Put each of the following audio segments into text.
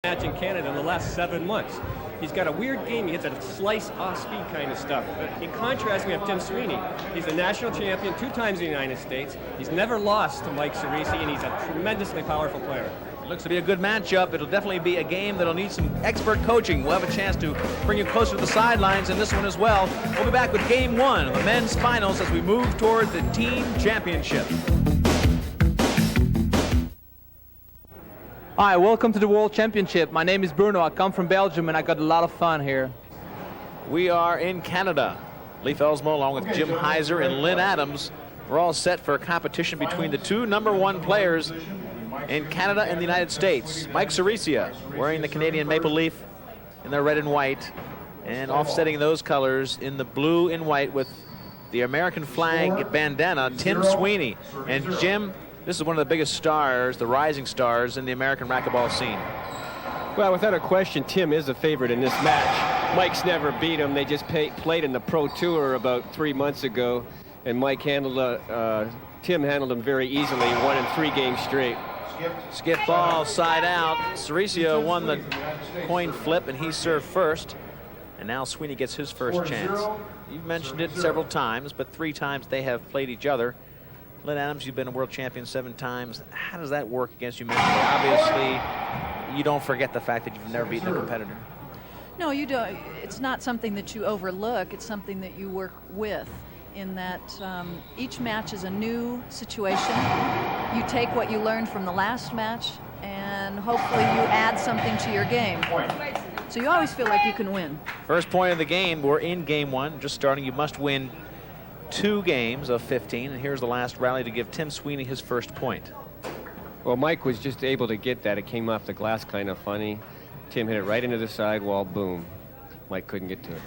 match in Canada in the last 7 months. He's got a weird game. He hits a slice off-speed kind of stuff. But in contrast, we have Tim Sweeney. He's a national champion 2 times in the United States. He's never lost to Mike Ceresia, and he's a tremendously powerful player. Looks to be a good matchup. It'll definitely be a game that'll need some expert coaching. We'll have a chance to bring you closer to the sidelines in this one as well. We'll be back with Game 1 of the men's finals as we move toward the team championship. Hi, welcome to the World Championship. My name is Bruno. I come from Belgium, and I got a lot of fun here. We are in Canada. Leif Elsmo along with Jim Heiser and Lynn Adams. We're all set for a competition between the two #1 players in Canada and the United States. Mike Ceresia wearing the Canadian maple leaf in their red and white, and offsetting those colors in the blue and white with the American flag bandana, Tim Sweeney. And Jim, this is one of the biggest stars, the rising stars in the American racquetball scene. Well, without a question, Tim is a favorite in this match. Mike's never beat him. They just played in the Pro Tour about 3 months ago, and Tim handled him very easily, won in 3 games straight. Skip ball, side out. Ceresia won the coin flip, and he served first. And now Sweeney gets his first chance. You've mentioned it several times, but 3 times they have played each other. Lynn Adams, you've been a world champion 7 times. How does that work against you mentally? Obviously, you don't forget the fact that you've never beaten a competitor. No, you don't. It's not something that you overlook. It's something that you work with, in that each match is a new situation. You take what you learned from the last match, and hopefully you add something to your game. So you always feel like you can win. First point of the game. We're in Game 1, just starting. You must win 2 games of 15, and here's the last rally to give Tim Sweeney his first point. Well, Mike was just able to get that. It came off the glass kind of funny. Tim hit it right into the sidewall, boom. Mike couldn't get to it.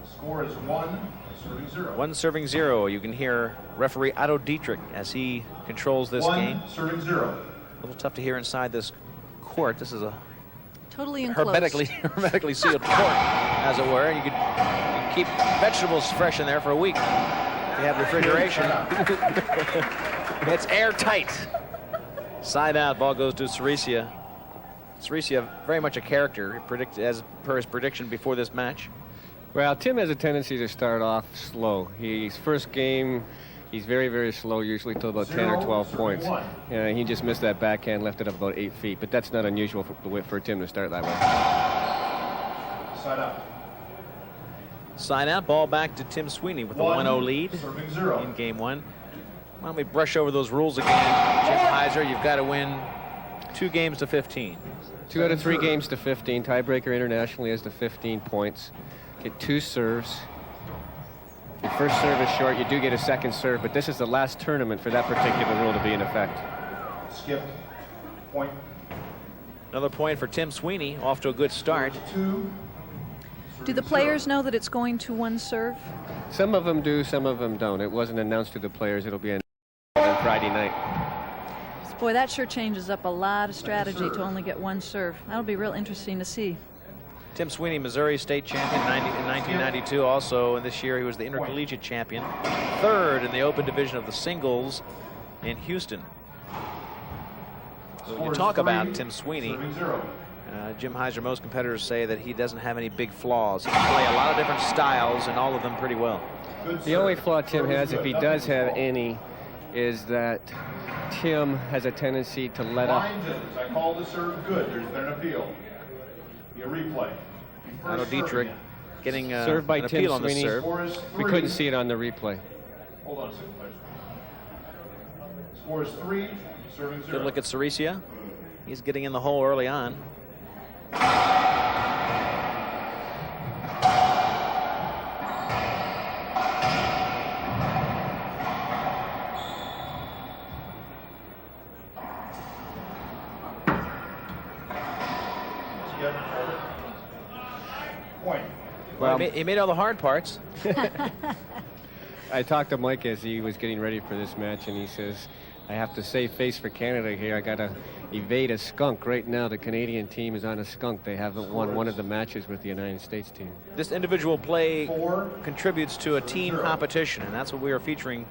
Score is 1, serving 0. 1 serving 0. You can hear referee Otto Dietrich as he controls this game. 1 serving 0. A little tough to hear inside this court. This is a totally enclosed, hermetically sealed court, as it were. You could keep vegetables fresh in there for a week if you have refrigeration. It's airtight. Side out, ball goes to Ceresia. Ceresia, very much a character, as per his prediction before this match. Well, Tim has a tendency to start off slow. His first game, he's very, very slow, usually till about 10 or 12 points. He just missed that backhand, left it up about 8 feet, but that's not unusual for Tim to start that way. Side out. Side out, ball back to Tim Sweeney with a 1-0 lead in Game 1. Why don't we brush over those rules again? Jim Heiser, you've got to win 2 games to 15. 2 out of 3 games to 15. Tiebreaker internationally is to 15 points. Get 2 serves. Your first serve is short. You do get a second serve, but this is the last tournament for that particular rule to be in effect. Skip. Point. Another point for Tim Sweeney, off to a good start. 2. Do the players know that it's going to 1 serve? Some of them do, some of them don't. It wasn't announced to the players. It'll be announced on Friday night. Boy, that sure changes up a lot of strategy to only get 1 serve. That'll be real interesting to see. Tim Sweeney, Missouri state champion in 1992. Also, and this year he was the intercollegiate champion. 3rd in the open division of the singles in Houston. So when you talk about Tim Sweeney, Jim Heiser, most competitors say that he doesn't have any big flaws. He can play a lot of different styles and all of them pretty well. The only flaw Tim has, if he does have any, is that Tim has a tendency to let up. I call the serve good. There's been an appeal. A replay. Otto Dietrich getting served by an Tim appeal on the Sweeney. serve. We couldn't see it on the replay. Hold on a second, please. Score is 3, serving 0. Good look at Ceresia. He's getting in the hole early on. Well, he made all the hard parts. I talked to Mike as he was getting ready for this match, and he says, I have to save face for Canada here. I got to evade a skunk. Right now, the Canadian team is on a skunk. They haven't won one of the matches with the United States team. This individual play contributes to a team competition, and that's what we are featuring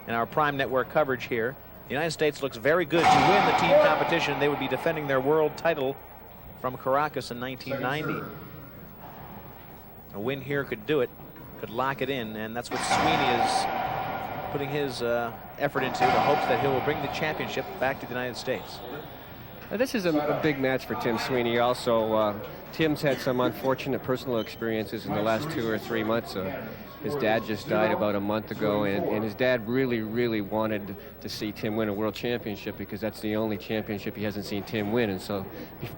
in our Prime Network coverage here. The United States looks very good to win the team competition. They would be defending their world title from Caracas in 1990. A win here could do it, could lock it in, and that's what Sweeney is putting his effort into, the hopes that he will bring the championship back to the United States. This is a big match for Tim Sweeney also. Tim's had some unfortunate personal experiences in the last 2 or 3 months. His dad just died about a month ago, and his dad really, really wanted to see Tim win a world championship because that's the only championship he hasn't seen Tim win. And so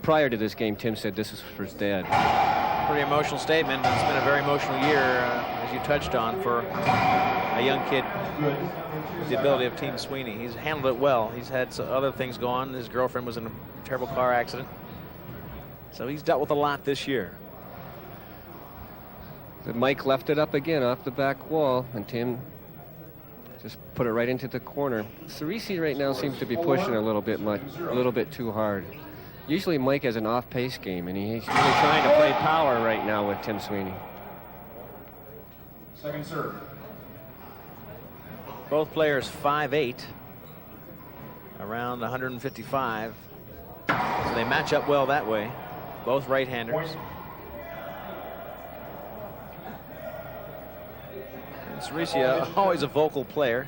prior to this game, Tim said this is for his dad. Pretty emotional statement. It's been a very emotional year, as you touched on, for a young kid with the ability of Tim Sweeney. He's handled it well. He's had some other things go on. His girlfriend was in a terrible car accident. So he's dealt with a lot this year. Mike left it up again off the back wall, and Tim just put it right into the corner. Ceresia right now seems to be pushing a little bit too hard. Usually Mike has an off-pace game, and he's really trying to play power right now with Tim Sweeney. Second serve. Both players 5'8", around 155. So they match up well that way. Both right-handers. And Ceresia, always a vocal player.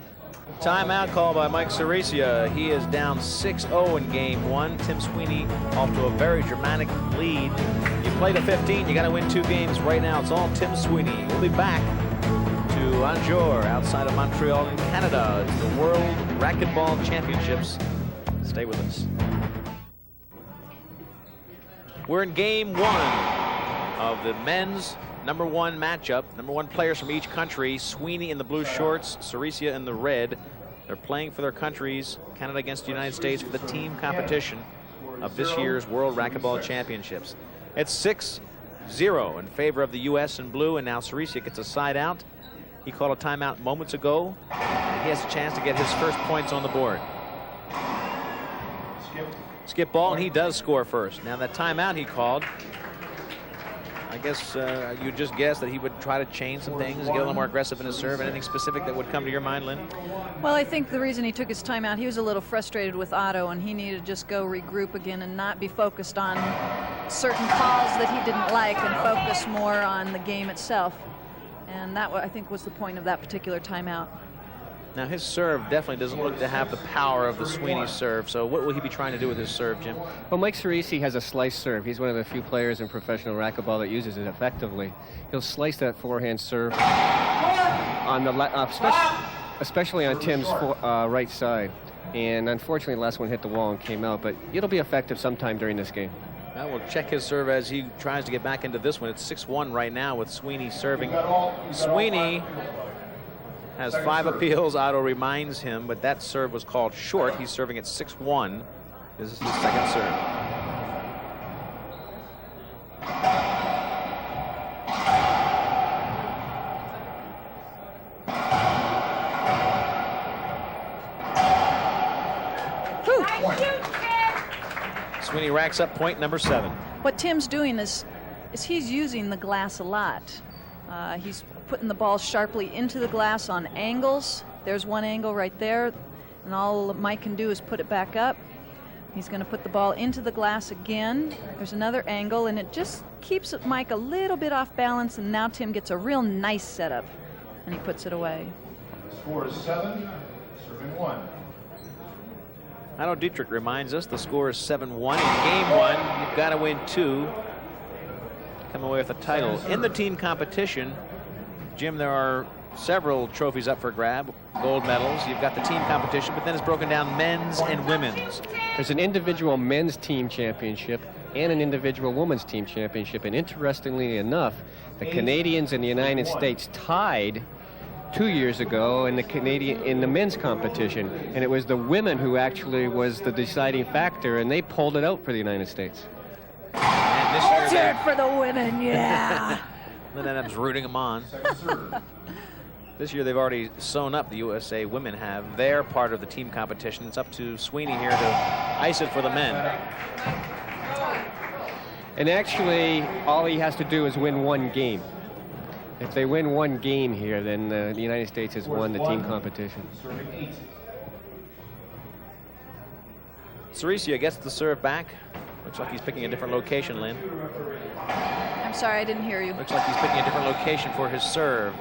Timeout call by Mike Ceresia. He is down 6-0 in game 1. Tim Sweeney off to a very dramatic lead. You play to 15, you got to win 2 games. Right now, it's all Tim Sweeney. We'll be back to Angers, outside of Montreal in Canada. It's the World Racquetball Championships. Stay with us. We're in game 1 of the men's #1 matchup. #1 players from each country. Sweeney in the blue shorts, Ceresia in the red. They're playing for their countries. Canada against the United States for the team competition of this year's World Racquetball Championships. It's 6-0 in favor of the U.S. in blue, and now Ceresia gets a side out. He called a timeout moments ago, and he has a chance to get his first points on the board. Skip ball, and he does score first. Now that timeout he called, I guess you just guessed that he would try to change some things, get a little more aggressive in his serve. Anything specific that would come to your mind, Lynn? Well, I think the reason he took his timeout, he was a little frustrated with Otto, and he needed to just go regroup again and not be focused on certain calls that he didn't like and focus more on the game itself. And that, I think, was the point of that particular timeout. Now, his serve definitely doesn't look to have the power of the Sweeney serve. So what will he be trying to do with his serve, Jim? Well, Mike Ceresia has a slice serve. He's one of the few players in professional racquetball that uses it effectively. He'll slice that forehand serve on the especially on Tim's right side. And unfortunately, the last one hit the wall and came out. But it'll be effective sometime during this game. Well, we'll check his serve as he tries to get back into this one. It's 6-1 right now with Sweeney serving. Sweeney has 5 appeals. Otto reminds him, but that serve was called short. He's serving at 6-1. This is his second serve. Sweeney racks up point number 7. What Tim's doing is he's using the glass a lot. He's putting the ball sharply into the glass on angles. There's one angle right there, and all Mike can do is put it back up. He's going to put the ball into the glass again. There's another angle, and it just keeps Mike a little bit off balance, and now Tim gets a real nice setup, and he puts it away. Score is 7, serving 1. Otto Dietrich reminds us the score is 7-1. In game 1, you've got to win 2. Come away with a title. In the team competition, Jim, there are several trophies up for grab, gold medals. You've got the team competition, but then it's broken down men's and women's. There's an individual men's team championship and an individual women's team championship. And interestingly enough, the Canadians and the United States tied 2 years ago in the men's competition, and it was the women who actually was the deciding factor, and they pulled it out for the United States. And this year, Let's hear it for the women, yeah. Lynn Adams rooting them on. This year they've already sewn up, the USA women have. They're part of the team competition. It's up to Sweeney here to ice it for the men. And actually, all he has to do is win 1 game. If they win 1 game here, then the United States has won the team competition. Ceresia gets the serve back. Looks like he's picking a different location, Lynn. I'm sorry, I didn't hear you. Looks like he's picking a different location for his serve.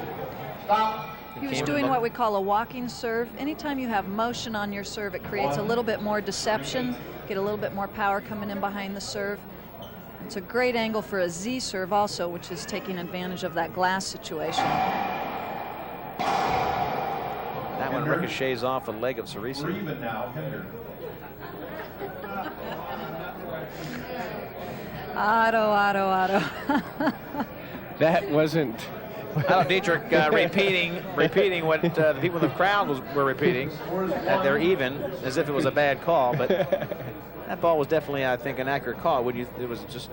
He was doing what we call a walking serve. Anytime you have motion on your serve, it creates a little bit more deception, get a little bit more power coming in behind the serve. It's a great angle for a Z serve also, which is taking advantage of that glass situation. That one ricochets off the leg of Ceresia. We're even now, Hinder. Otto. That wasn't. Otto Dietrich repeating what the people in the crowd were repeating, that they're even, as if it was a bad call. But that ball was definitely, I think, an accurate call. It was just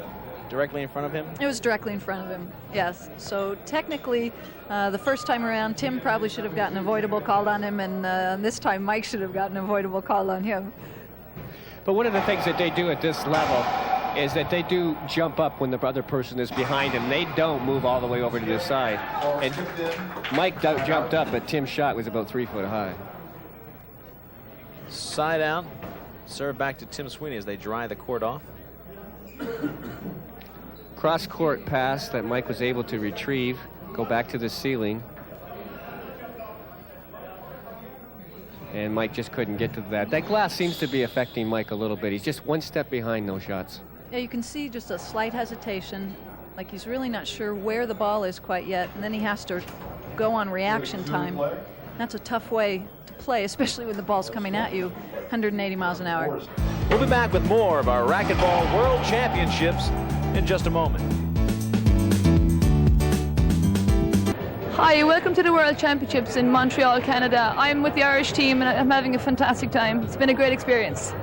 directly in front of him? It was directly in front of him, yes. So technically, the first time around, Tim probably should have gotten avoidable called on him, and this time Mike should have gotten avoidable called on him. But one of the things that they do at this level is that they do jump up when the other person is behind him. They don't move all the way over to the side. And Mike jumped up, but Tim's shot was about 3 foot high. Side out. Serve back to Tim Sweeney as they dry the court off. Cross-court pass that Mike was able to retrieve, go back to the ceiling. And Mike just couldn't get to that. That glass seems to be affecting Mike a little bit. He's just one step behind those shots. Yeah, you can see just a slight hesitation, like he's really not sure where the ball is quite yet, and then he has to go on reaction time. That's a tough way to play, especially when the ball's coming at you 180 miles an hour. We'll be back with more of our Racquetball World Championships in just a moment. Hi, welcome to the World Championships in Montreal, Canada. I'm with the Irish team and I'm having a fantastic time. It's been a great experience.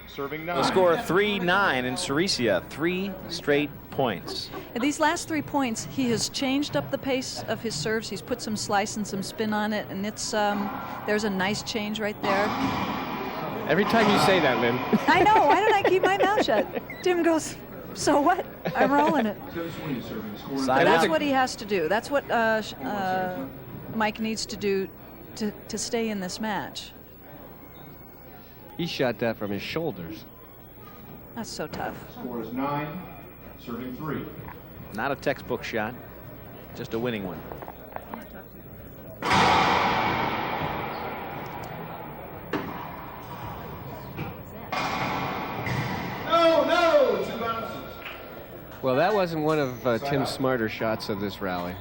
Serving The 9. score 3-9 in Ceresia, 3 straight points. And these last 3 points, he has changed up the pace of his serves. He's put some slice and some spin on it, and it's there's a nice change right there. Every time you say that, Lynn. I know, why don't I keep my mouth shut? Tim goes, so what? I'm rolling it. Side That's out. what he has to do. That's what Mike needs to do to stay in this match. He shot that from his shoulders. That's so tough. Score is 9, serving 3. Not a textbook shot, just a winning one. No, 2 bounces. Well, that wasn't one of Tim's smarter shots of this rally.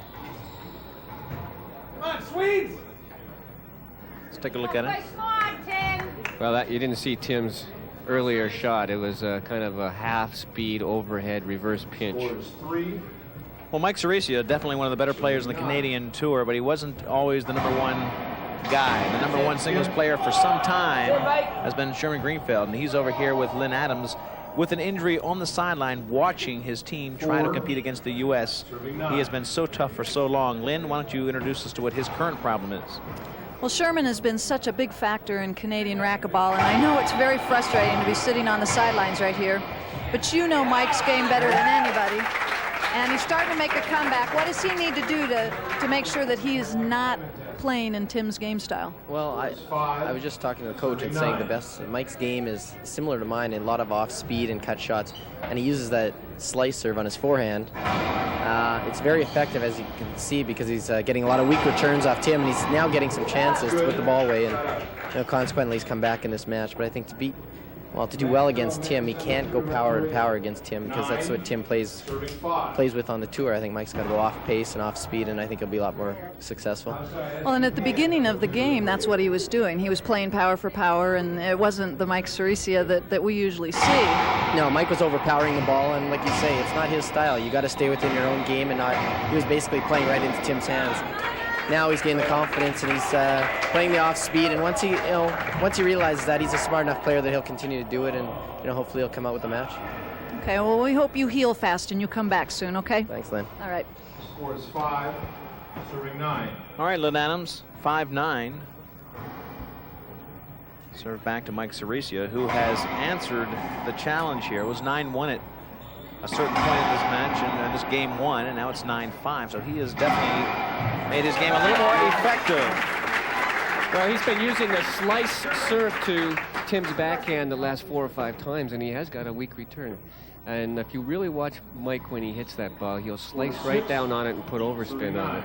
Let's take a look at it. Well, you didn't see Tim's earlier shot. It was kind of a half-speed overhead reverse pinch. Score is 3. Well, Mike Ceresia, definitely one of the better players on the Canadian Tour, but he wasn't always the #1 guy. The #1 singles player for some time has been Sherman Greenfield, and he's over here with Lynn Adams with an injury on the sideline watching his team try to compete against the U.S. He has been so tough for so long. Lynn, why don't you introduce us to what his current problem is? Well, Sherman has been such a big factor in Canadian racquetball, and I know it's very frustrating to be sitting on the sidelines right here, but you know Mike's game better than anybody, and he's starting to make a comeback. What does he need to do to make sure that he is not playing in Tim's game style? Well, I was just talking to the coach and saying Mike's game is similar to mine in a lot of off speed and cut shots, and he uses that slice serve on his forehand. It's very effective, as you can see, because he's getting a lot of weak returns off Tim, and he's now getting some chances to put the ball away, and consequently he's come back in this match. But I think to do well against Tim, he can't go power and power against Tim, because that's what Tim plays with on the tour. I think Mike's got to go off pace and off speed, and I think he'll be a lot more successful. Well, and at the beginning of the game, that's what he was doing. He was playing power for power, and it wasn't the Mike Ceresia that we usually see. No, Mike was overpowering the ball, and like you say, it's not his style. You got to stay within your own game, and not. He was basically playing right into Tim's hands. Now he's getting the confidence, and he's playing the off speed. And once he realizes that, he's a smart enough player that he'll continue to do it, and hopefully he'll come out with the match. Okay, well, we hope you heal fast and you come back soon, okay? Thanks, Lynn. All right. Score is 5, serving 9. All right, Lynn Adams, 5-9. Serve back to Mike Ceresia, who has answered the challenge here. It was 9-1 at a certain point in this match, and this game 1, and now it's 9-5. So he has definitely made his game a little more effective. Well, he's been using a slice serve to Tim's backhand the last 4 or 5 times, and he has got a weak return. And if you really watch Mike when he hits that ball, he'll slice right down on it and put overspin on it.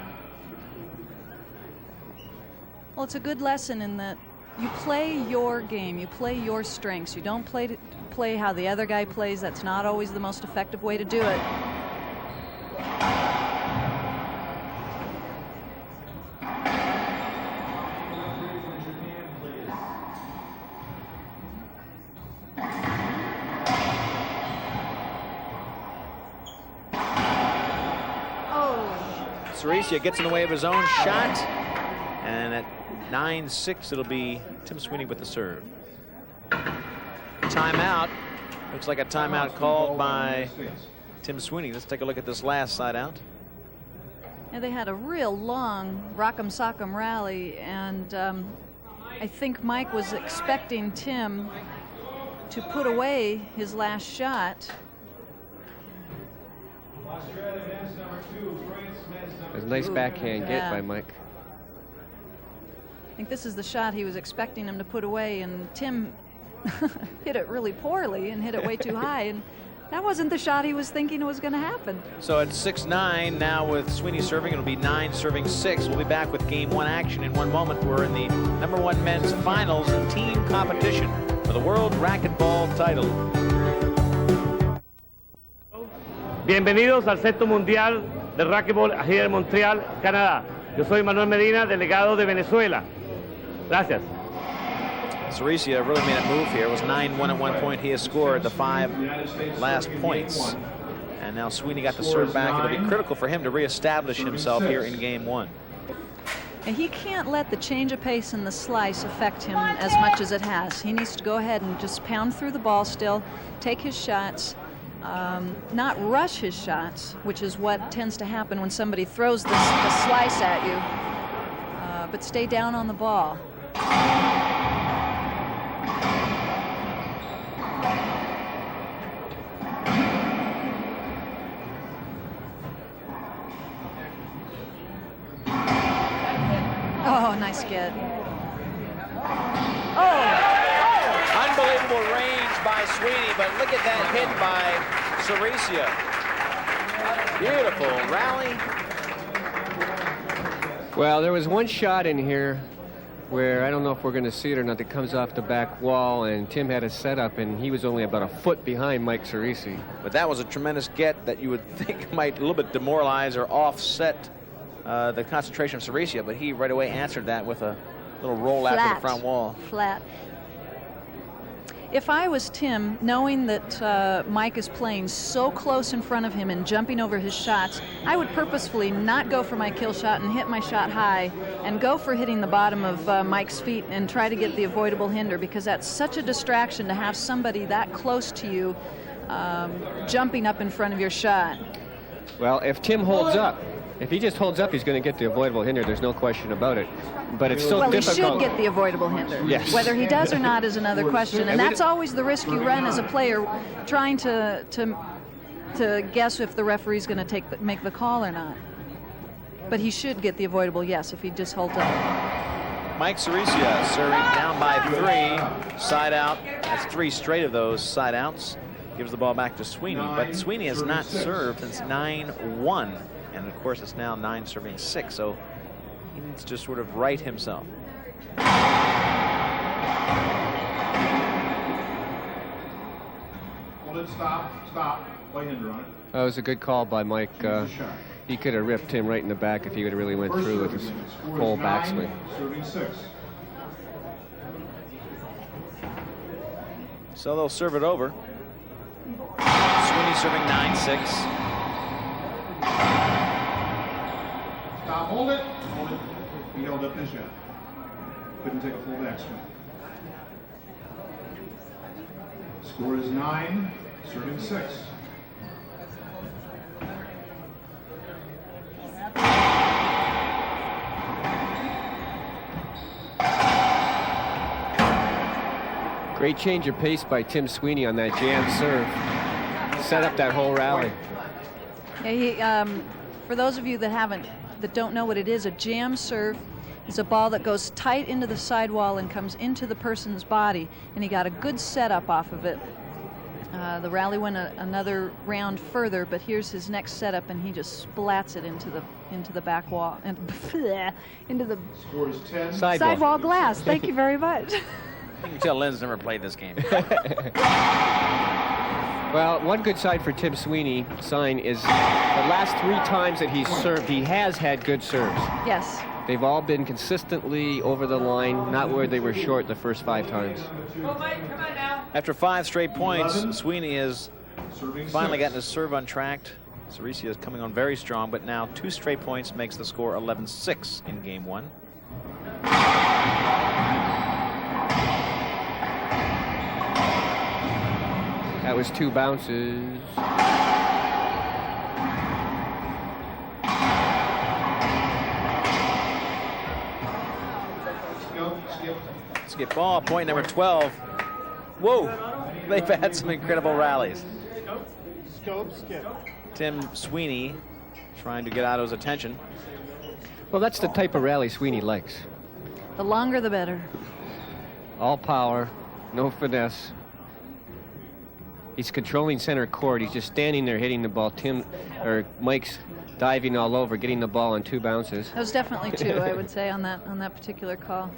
Well, it's a good lesson in that you play your game, you play your strengths. You don't play how the other guy plays. That's not always the most effective way to do it. Ceresia gets in the way of his own shot, and at 9-6, it'll be Tim Sweeney with the serve. Timeout. Looks like a timeout called by Tim Sweeney. Let's take a look at this last side out. And they had a real long rock'em sock'em rally, and I think Mike was expecting Tim to put away his last shot. A nice backhand get by Mike. I think this is the shot he was expecting him to put away, and Tim hit it really poorly and hit it way too high, and that wasn't the shot he was thinking was going to happen. So at 6-9 now with Sweeney serving, it'll be 9 serving 6. We'll be back with game 1 action in one moment. We're in the #1 men's finals in team competition for the World Racquetball title. Bienvenidos al 6º Mundial de Racquetball aquí en Montreal, Canadá. Yo soy Manuel Medina, delegado de Venezuela. Gracias. Ceresia really made a move here. It was 9-1 at one point. He has scored the 5 last points. And now Sweeney got the serve back. It'll be critical for him to reestablish himself here in game 1. And he can't let the change of pace in the slice affect him as much as it has. He needs to go ahead and just pound through the ball still, take his shots, not rush his shots, which is what tends to happen when somebody throws the slice at you, but stay down on the ball. Oh, nice get. Oh! Unbelievable range by Sweeney, but look at that hit by Ceresia. Beautiful rally. Well, there was one shot in here where I don't know if we're going to see it or not. That comes off the back wall, and Tim had a setup, and he was only about a foot behind Mike Ceresia. But that was a tremendous get that you would think might a little bit demoralize or offset the concentration of Ceresia, but he right away answered that with a little roll out to the front wall. Flat. If I was Tim, knowing that Mike is playing so close in front of him and jumping over his shots, I would purposefully not go for my kill shot and hit my shot high and go for hitting the bottom of Mike's feet and try to get the avoidable hinder, because that's such a distraction to have somebody that close to you jumping up in front of your shot. Well, if Tim holds up, if he just holds up, he's going to get the avoidable hinder. There's no question about it. But it's so difficult. Well, he should get the avoidable hinder. Yes. Whether he does or not is another question. And that's always the risk you run as a player, trying to guess if the referee's going to make the call or not. But he should get the avoidable, yes, if he just holds up. Mike Ceresia serving down by 3, side out. That's 3 straight of those side outs. Gives the ball back to Sweeney, but Sweeney has not served since 9-1. And of course, it's now 9 serving 6, so he needs to sort of right himself. Hold it, stop, play hinder on it. That was a good call by Mike. He could have ripped him right in the back if he would have really went through with his full backswing. Serving 6. So they'll serve it over. Sweeney serving 9-6. Stop, hold it. He held up his shot. Couldn't take a full backswing. Score is 9, serving 6. Great change of pace by Tim Sweeney on that jam serve. Set up that whole rally. Yeah, for those of you that don't know what it is, a jam serve is a ball that goes tight into the sidewall and comes into the person's body, and he got a good setup off of it. The rally went another round further, but here's his next setup, and he just splats it into the back wall and into the sidewall glass. Thank you very much. You can tell Lynn's never played this game. Well, one good side for Tim Sweeney sign is the last 3 times that he's served, he has had good serves. Yes. They've all been consistently over the line, not where they were short the first 5 times. After 5 straight points, Sweeney has finally gotten his serve untracked. Ceresia is coming on very strong, but now 2 straight points makes the score 11-6 in game 1. That was 2 bounces. Skip ball, point number 12. Whoa, they've had some incredible rallies. Tim Sweeney trying to get Otto's attention. Well, that's the type of rally Sweeney likes. The longer the better. All power, no finesse. He's controlling center court. He's just standing there hitting the ball. Mike's diving all over, getting the ball on 2 bounces. That was definitely 2, I would say, on that particular call.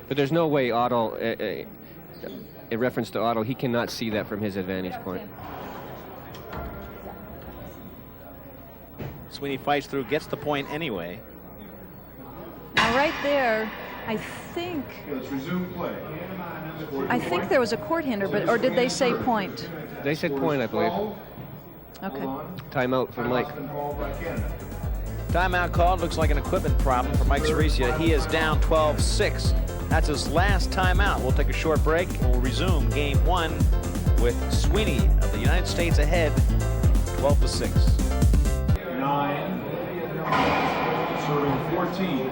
But there's no way Otto, in reference to Otto, he cannot see that from his advantage point. Sweeney fights through, gets the point anyway. Now right there, I think there was a court hinder, or did they say point? They said point, I believe. Okay. Timeout for Mike. Timeout called. Looks like an equipment problem for Mike Ceresia. He is down 12-6. That's his last timeout. We'll take a short break and we'll resume game 1 with Sweeney of the United States ahead 12-6. 9, serving 14.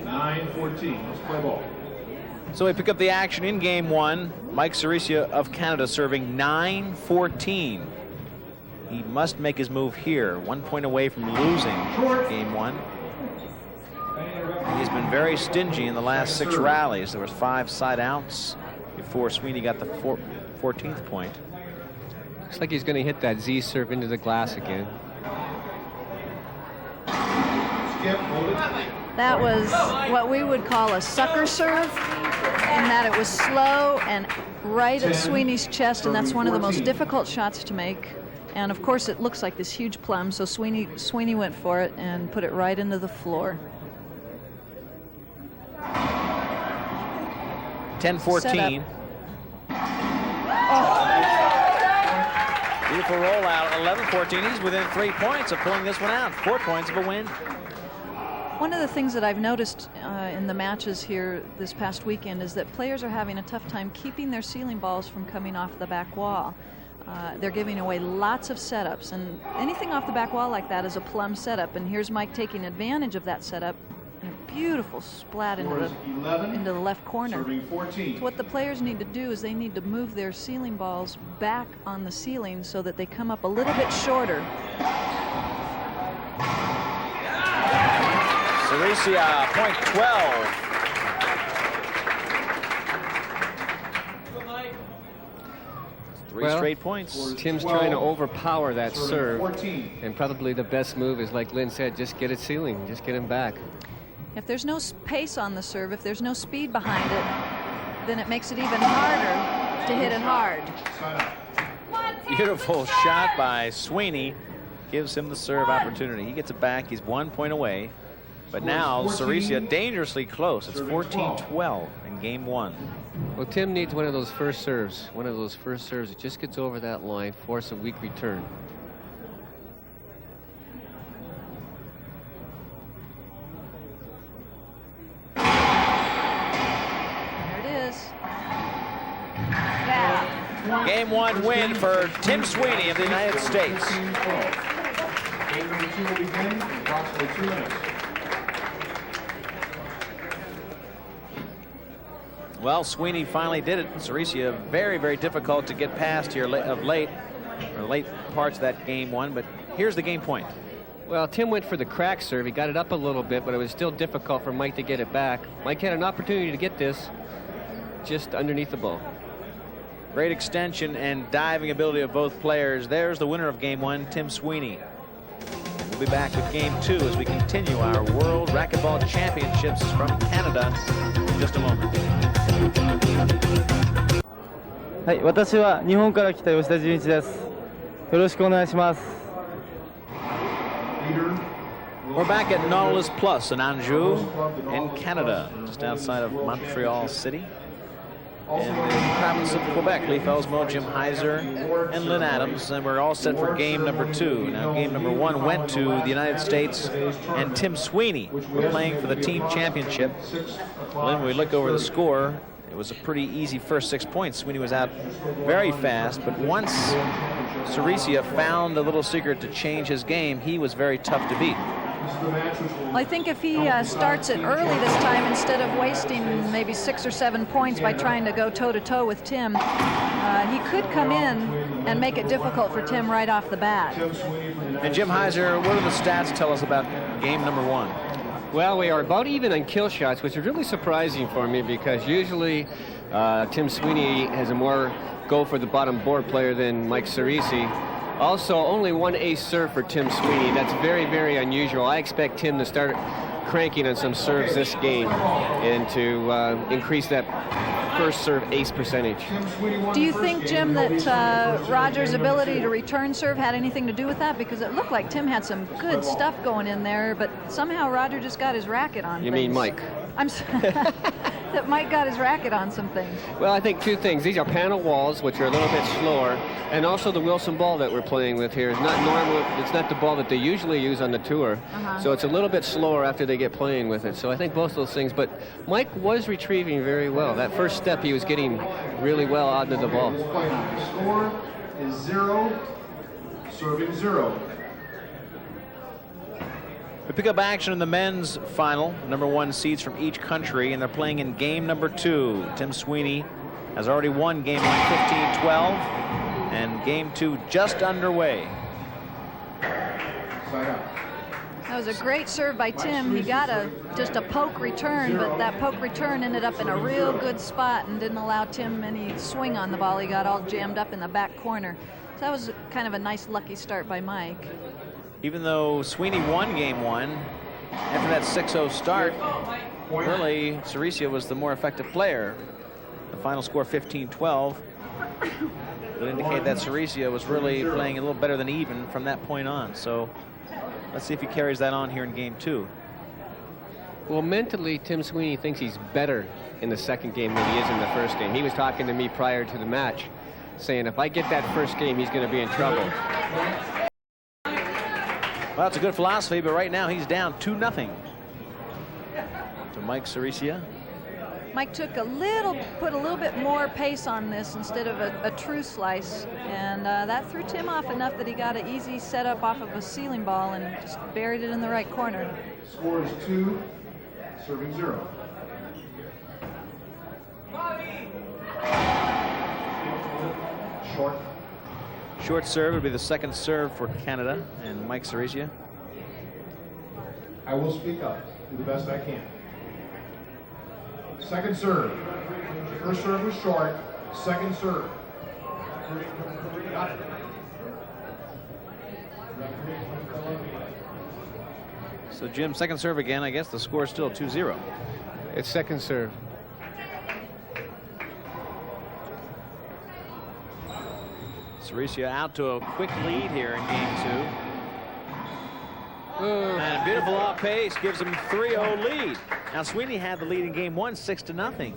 9-14. Let's play ball. So we pick up the action in game 1. Mike Ceresia of Canada serving 9-14. He must make his move here. 1 point away from losing game 1. He's been very stingy in the last 6 rallies. There was 5 side outs before Sweeney got the 14th point. Looks like he's going to hit that Z serve into the glass again. That was what we would call a sucker serve, in that it was slow and right at Sweeney's chest, and that's one of the most difficult shots to make. And of course, it looks like this huge plum, so Sweeney went for it and put it right into the floor. 10-14. Beautiful rollout. 11-14. He's within 3 points of pulling this one out. 4 points of a win. One of the things that I've noticed in the matches here this past weekend is that players are having a tough time keeping their ceiling balls from coming off the back wall. They're giving away lots of setups, and anything off the back wall like that is a plum setup. And here's Mike taking advantage of that setup. And a beautiful splat into the left corner. So what the players need to do is they need to move their ceiling balls back on the ceiling so that they come up a little bit shorter. Ceresia, point 12. Three straight points. Tim's trying to overpower that serve, and probably the best move is, like Lynn said, just get it ceiling, just get him back. If there's no pace on the serve, if there's no speed behind it, then it makes it even harder to hit it hard. Beautiful shot by Sweeney. Gives him the serve opportunity. He gets it back. He's 1 point away. But now Ceresia dangerously close. It's 14-12 in game 1. Well, Tim needs one of those first serves. One of those first serves that just gets over that line, force a weak return. There it is. Yeah. Game 1 win for Tim Sweeney of the United States. Game number 2 will begin in approximately 2 minutes. Well, Sweeney finally did it. Ceresia very, very difficult to get past here of late parts of that game 1. But here's the game point. Well, Tim went for the crack serve. He got it up a little bit, but it was still difficult for Mike to get it back. Mike had an opportunity to get this just underneath the ball. Great extension and diving ability of both players. There's the winner of game 1, Tim Sweeney. We'll be back with game 2 as we continue our World Racquetball Championships from Canada in just a moment. はい、私は日本から来た吉田純一です。よろしくお願いします。 We're back at NAUTILUS Plus in Anjou in Canada, just outside of Montreal City. In the province of Quebec, Leif Elsmo, Jim Heiser, and Lynn Adams, and we're all set for game number 2. Now, game number 1 went to the United States, and Tim Sweeney playing for the team championship. Lynn, when we look over the score, it was a pretty easy first 6 points. Sweeney was out very fast, but once Ceresia found a little secret to change his game, he was very tough to beat. Well, I think if he starts it early this time, instead of wasting maybe 6 or 7 points by trying to go toe-to-toe with Tim, he could come in and make it difficult for Tim right off the bat. And Jim Heiser, what do the stats tell us about game number 1? Well, we are about even on kill shots, which is really surprising for me because usually Tim Sweeney has a more go for the bottom board player than Mike Ceresia. Also, only 1 ace serve for Tim Sweeney. That's very, very unusual. I expect Tim to start cranking on some serves this game and to increase that first serve ace percentage. Do you think, Jim, that Roger's ability to return serve had anything to do with that? Because it looked like Tim had some good stuff going in there, but somehow Roger just got his racket on. You mean Mike? I'm that Mike got his racket on some things. Well, I think 2 things. These are panel walls, which are a little bit slower, and also the Wilson ball that we're playing with here is not normal. It's not the ball that they usually use on the tour, so it's a little bit slower after they get playing with it. So I think both of those things. But Mike was retrieving very well. That first step, he was getting really well out of the ball. The score is 0, serving 0. We pick up action in the men's final. Number 1 seeds from each country, and they're playing in game number 2. Tim Sweeney has already won game 1 15-12, and game 2 just underway. That was a great serve by Tim. He got just a poke return, but that poke return ended up in a real good spot and didn't allow Tim any swing on the ball. He got all jammed up in the back corner. So that was kind of a nice lucky start by Mike. Even though Sweeney won game 1, after that 6-0 start, really Ceresia was the more effective player. The final score 15-12 would indicate that Ceresia was really playing a little better than even from that point on. So let's see if he carries that on here in game 2. Well, mentally, Tim Sweeney thinks he's better in the second game than he is in the first game. He was talking to me prior to the match, saying if I get that first game, he's going to be in trouble. Well, it's a good philosophy, but right now he's down 2-0 to Mike Ceresia. Mike took put a little bit more pace on this instead of a true slice, and that threw Tim off enough that he got an easy setup off of a ceiling ball and just buried it in the right corner. Score is 2, serving 0. Short. Short serve would be the second serve for Canada and Mike Ceresia. I will speak up, do the best I can. Second serve. First serve was short, second serve. Got it. So Jim, second serve again. I guess the score is still 2-0. It's second serve. Ceresia out to a quick lead here in game 2. And a beautiful off pace gives him 3-0 lead. Now Sweeney had the lead in game 1, 6-0.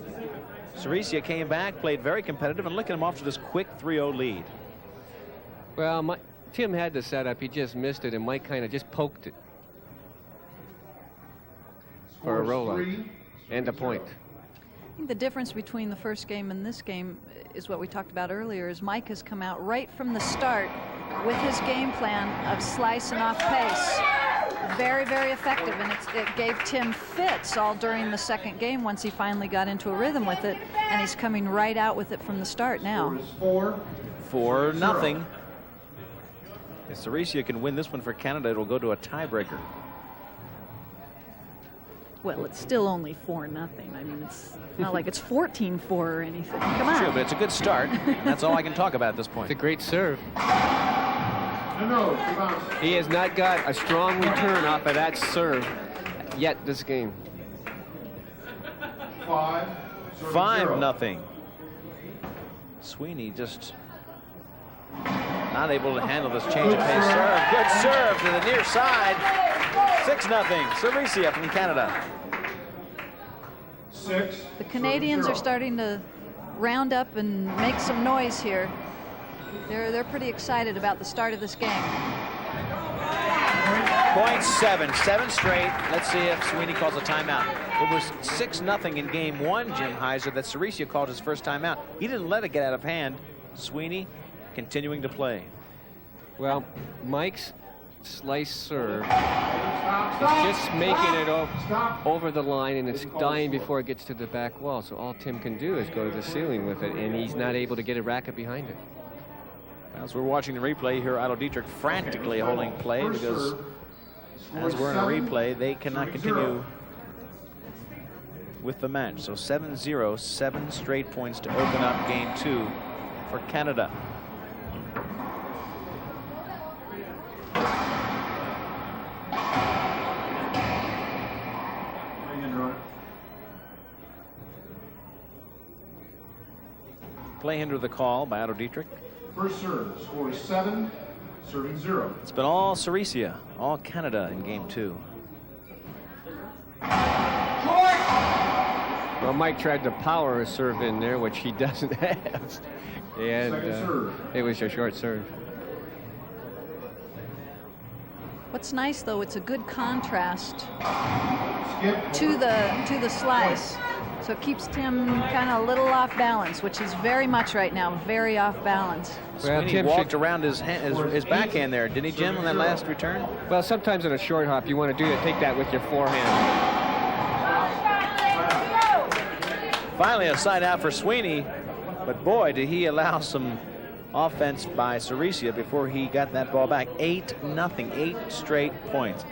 Ceresia came back, played very competitive, and look at him off to this quick 3-0 lead. Well, Tim had the setup. He just missed it, and Mike kind of just poked it for a rollout and a point. I think the difference between the first game and this game is what we talked about earlier, is Mike has come out right from the start with his game plan of slice and off pace. Very, very effective, and it gave Tim fits all during the second game once he finally got into a rhythm with it, and he's coming right out with it from the start now. 4-0. If Ceresia can win this one for Canada, it'll go to a tiebreaker. Well, it's still only 4-0. I mean, it's not like it's 14-4 or anything. Come on. True, but it's a good start. That's all I can talk about at this point. It's a great serve. He has not got a strong return off of that serve yet this game. 5-0. Sweeney just not able to handle this change of pace serve. Good serve to the near side. 6-0. Ceresia from Canada. The Canadians are starting to round up and make some noise here. They're pretty excited about the start of this game. Point 7 straight. Let's see if Sweeney calls a timeout. It was 6-0 in game 1, Jim Heiser, that Ceresia called his first timeout. He didn't let it get out of hand. Sweeney continuing to play. Well, Mike's slice serve is just making it over the line, and it's dying before it gets to the back wall. So all Tim can do is go to the ceiling with it, and he's not able to get a racket behind it. As we're watching the replay, you hear Otto Dietrich frantically holding play, because as we're in a replay, they cannot continue with the match. So 7-0, 7 straight points to open up game 2 for Canada. Play hinder the call by Otto Dietrich. First serve, score is 7, serving 0. It's been all Ceresia, all Canada in game 2. Well, Mike tried to power a serve in there, which he doesn't have. And it was a short serve. What's nice, though, it's a good contrast to the slice. So it keeps Tim kind of a little off balance, which he's very much right now, very off balance. Well, Sweeney walked around his backhand there, didn't he, Jim, on that last return? Well, sometimes in a short hop, you want to do that, take that with your forehand. Finally, a side out for Sweeney, but boy, did he allow some offense by Ceresia before he got that ball back. 8-0, 8 straight points.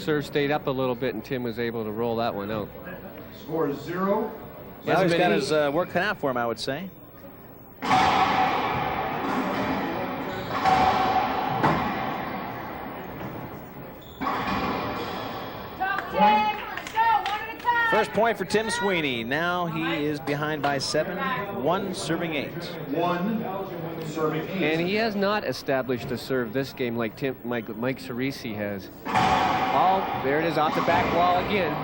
Serve stayed up a little bit, and Tim was able to roll that one out. Score is 0. Now he's got his work cut out for him, I would say. First point for Tim Sweeney. Now he is behind by 7, 1 serving 8. 1 serving 8. And he has not established a serve this game like Mike Ceresia has. Oh, there it is off the back wall again.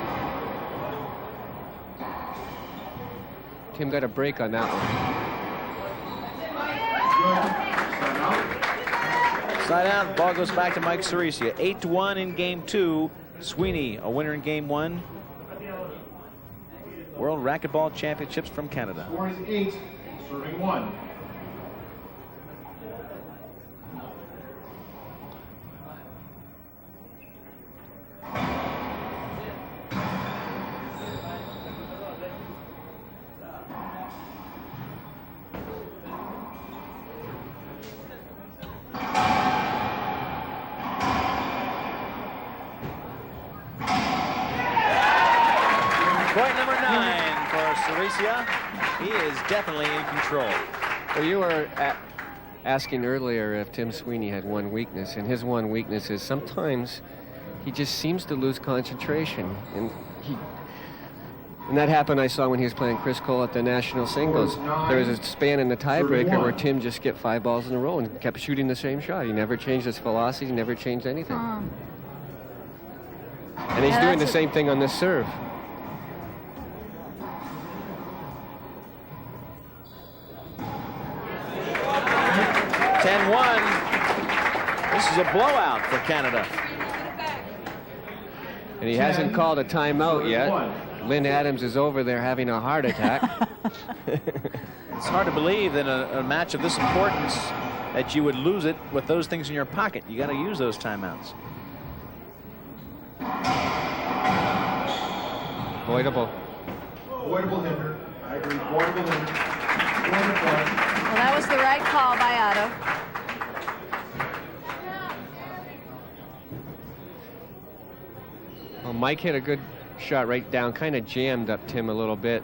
Tim got a break on that one. Side out, the ball goes back to Mike Ceresia. 8-1 in game 2. Sweeney, a winner in game 1. World Racquetball Championships from Canada. Score is 8, serving 1. Point number 9 for Ceresia. He is definitely in control. Well, you were asking earlier if Tim Sweeney had one weakness, and his one weakness is sometimes he just seems to lose concentration. And that happened, I saw when he was playing Chris Cole at the national singles. There was a span in the tiebreaker where Tim just skipped 5 balls in a row and kept shooting the same shot. He never changed his velocity, he never changed anything. And he's doing the same thing on this serve. This is a blowout for Canada. And he hasn't called a timeout yet. Lynn Adams is over there having a heart attack. It's hard to believe in a match of this importance that you would lose it with those things in your pocket. You got to use those timeouts. Voidable. Voidable hinder. I agree. Voidable hinder. 1 point. Well, that was the right call by Otto. Well, Mike hit a good shot right down, kind of jammed up Tim a little bit.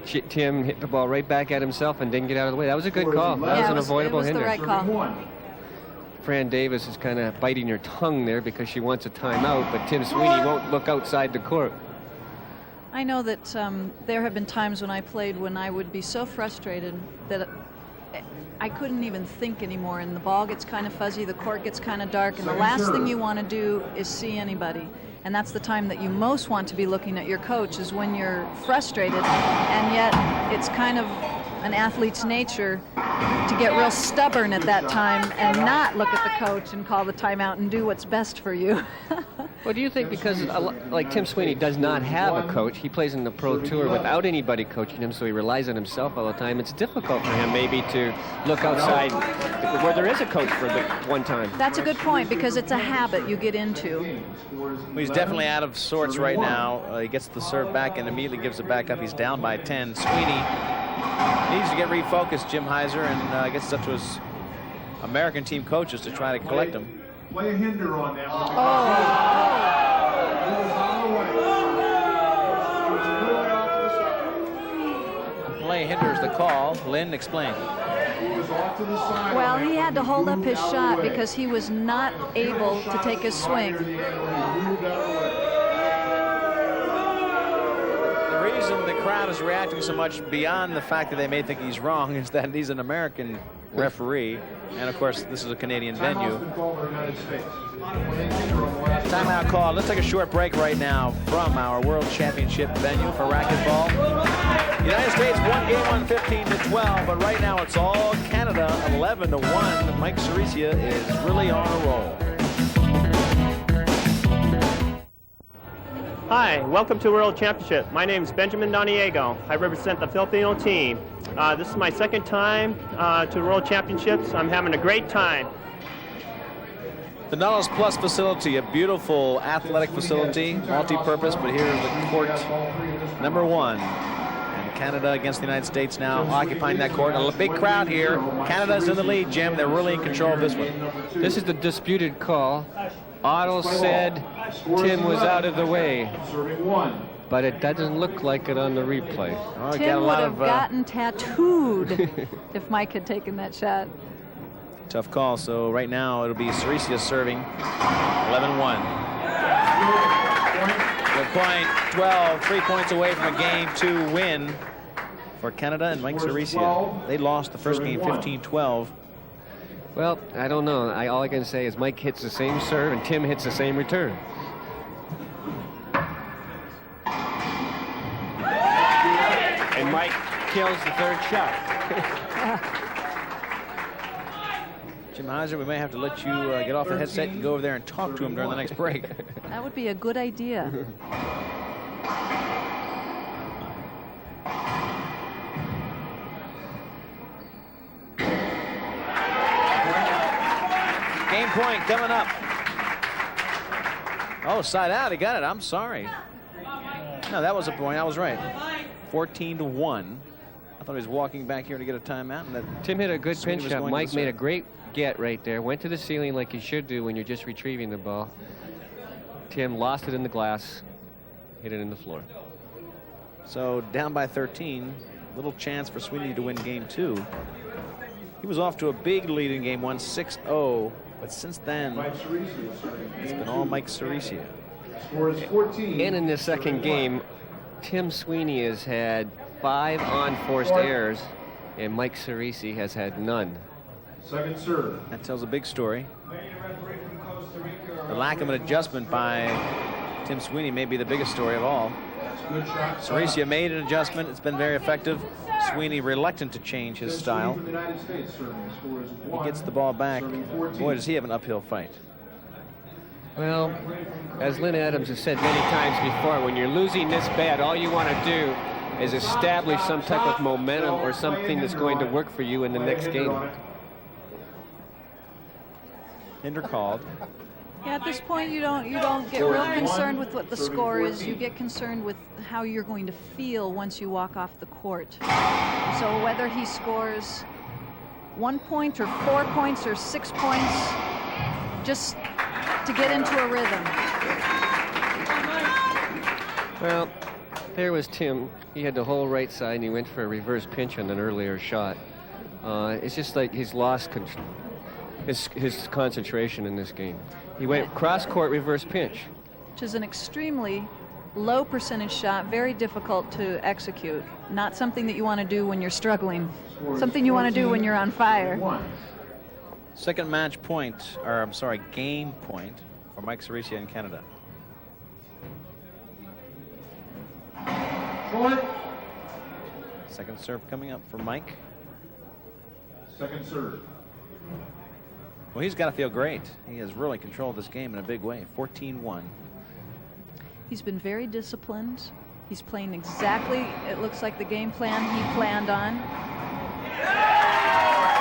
Tim hit the ball right back at himself and didn't get out of the way. That was a good call. That was an avoidable hinder. It was the right call. Fran Davis is kind of biting her tongue there because she wants a timeout, but Tim Sweeney won't look outside the court. I know that there have been times when I played when I would be so frustrated that I couldn't even think anymore, and the ball gets kind of fuzzy, the court gets kind of dark, and the last thing you want to do is see anybody. And that's the time that you most want to be looking at your coach, is when you're frustrated, and yet it's kind of an athlete's nature to get real stubborn at that time and not look at the coach and call the timeout and do what's best for you. Well, do you think because, like Tim Sweeney does not have a coach, he plays in the Pro Tour without anybody coaching him, so he relies on himself all the time, it's difficult for him maybe to look outside where there is a coach for the one time? That's a good point, because it's a habit you get into. Well, he's definitely out of sorts right now. He gets the serve back and immediately gives it back up. He's down by 10. Sweeney needs to get refocused, Jim Heiser, and gets up to his American team coaches to try to collect him. Play a hinder on that one. Play hinder is the call. Lynn, explain. Well, he had to hold up his shot because he was not able to take his swing. The reason the crowd is reacting so much beyond the fact that they may think he's wrong is that he's an American referee, and of course this is a Canadian venue. Timeout call. Let's take a short break right now from our World Championship venue for racquetball. The United States won game 1 15-12, but right now it's all Canada 11-1. Mike Ceresia is really on a roll. Hi, welcome to World Championship. My name is Benjamin Doniego. I represent the Filipino team. This is my second time to World Championships. I'm having a great time. The NAUTILUS Plus facility, a beautiful athletic facility, multi-purpose, but here's the court number 1. And Canada against the United States now occupying that court. A big crowd here. Canada's in the lead, Jim. They're really in control of this one. This is the disputed call. Otto said Tim was out of the way, but it doesn't look like it on the replay. Oh, Tim would have gotten tattooed if Mike had taken that shot. Tough call. So right now it'll be Ceresia serving 11-1. Good point. 12, 3 points away from a game 2 win for Canada and Mike Ceresia. They lost the first game 15-12. Well, I don't know. All I can say is Mike hits the same serve and Tim hits the same return. And Mike kills the third shot. Jim Heiser, we may have to let you get off the headset and go over there and talk to him during the next break. That would be a good idea. Game point coming up. Oh, side out. He got it. I'm sorry. No, that was a point. I was right. 14-1. I thought he was walking back here to get a timeout. And that Tim hit a good pinch shot. Mike made a great get right there. Went to the ceiling like you should do when you're just retrieving the ball. Tim lost it in the glass, hit it in the floor. So down by 13. Little chance for Sweeney to win game 2. He was off to a big lead in game 1, 6-0. But since then, it's been all Mike Ceresia. And in this second game, Tim Sweeney has had 5 unforced errors, and Mike Ceresia has had none. Second serve. That tells a big story. The lack of an adjustment by Tim Sweeney may be the biggest story of all. Ceresia made an adjustment. It's been very effective. Sweeney reluctant to change his style. He gets the ball back. Boy, does he have an uphill fight. Well, as Lynn Adams has said many times before, when you're losing this bad, all you want to do is establish some type of momentum or something that's going to work for you in the next game. Hinder called. Yeah, at this point, you don't get real concerned with what the score is. You get concerned with how you're going to feel once you walk off the court. So whether he scores 1 point or 4 points or 6 points just to get into a rhythm. Well, there was Tim. He had the whole right side, and he went for a reverse pinch on an earlier shot. It's just like he's lost his concentration in this game. He went cross-court reverse pinch, which is an extremely low percentage shot, very difficult to execute. Not something that you want to do when you're struggling. Something you want to do when you're on fire. Second match point, or I'm sorry, game point for Mike Ceresia in Canada. Second serve coming up for Mike. Second serve. Well, he's got to feel great. He has really controlled this game in a big way. 14-1. He's been very disciplined. He's playing exactly, it looks like, the game plan he planned on.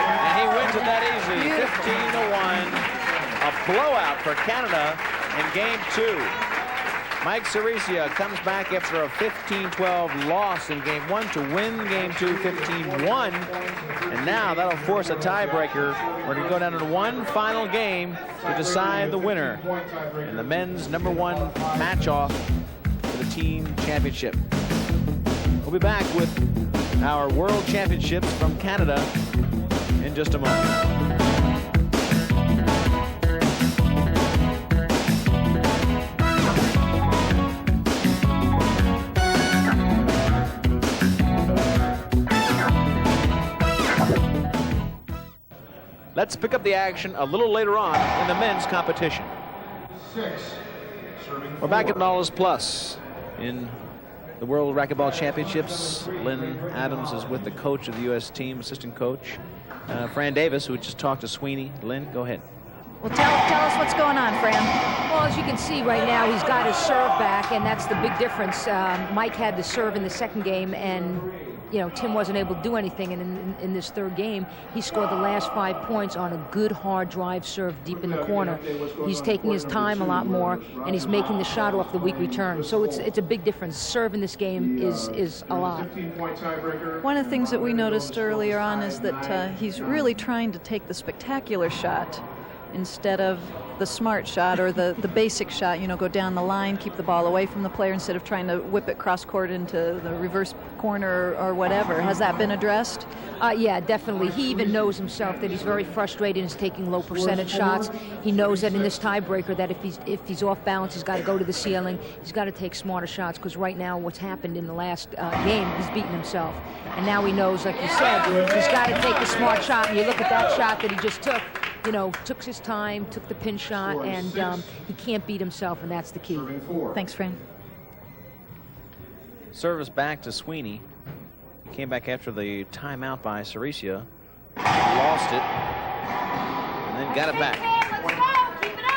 And he wins it that easy. 15-1. A blowout for Canada in game 2. Mike Ceresia comes back after a 15-12 loss in game 1 to win game 2 15-1. And now that'll force a tiebreaker. We're going to go down to one final game to decide the winner in the men's #1 match-off for the team championship. We'll be back with our World Championships from Canada in just a moment. Let's pick up the action a little later on in the men's competition. We're back at NAUTILUS Plus in the World Racquetball Championships. Lynn Adams is with the coach of the U.S. team, assistant coach, Fran Davis, who just talked to Sweeney. Lynn, go ahead. Well, tell us what's going on, Fran. Well, as you can see right now, he's got his serve back, and that's the big difference. Mike had the serve in the second game, and Tim wasn't able to do anything. And in this third game, he scored the last 5 points on a good hard drive serve deep in the corner. He's taking his time a lot more, and he's making the shot off the weak return. So it's a big difference. Serve in this game is a lot. One of the things that we noticed earlier on is that he's really trying to take the spectacular shot instead of the smart shot or the basic shot, go down the line, keep the ball away from the player instead of trying to whip it cross court into the reverse corner or whatever. Has that been addressed? Yeah, definitely. He even knows himself that he's very frustrated and is taking low percentage shots. He knows that in this tiebreaker that if he's off balance, he's got to go to the ceiling. He's got to take smarter shots, because right now what's happened in the last game, he's beaten himself. And now he knows, like you said, he's got to take the smart shot. And you look at that shot that he just took, took his time, took the pin shot, and he can't beat himself, and that's the key. Thanks, Fran. Service back to Sweeney. He came back after the timeout by Ceresia. Lost it. And then got it back.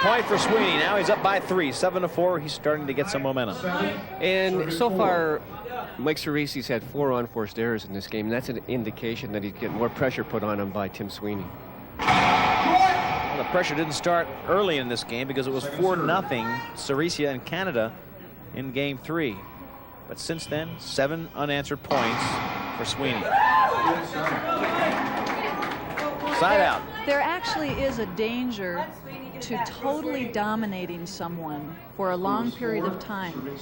Point for Sweeney. Now he's up by 3, 7-4. He's starting to get some momentum. And so far, Mike Ceresia's had 4 unforced errors in this game. And that's an indication that he's getting more pressure put on him by Tim Sweeney. Well, the pressure didn't start early in this game because it was 4-0 Ceresia and Canada in game 3. But since then, 7 unanswered points for Sweeney. Side out. There actually is a danger to totally dominating someone for a long period of time,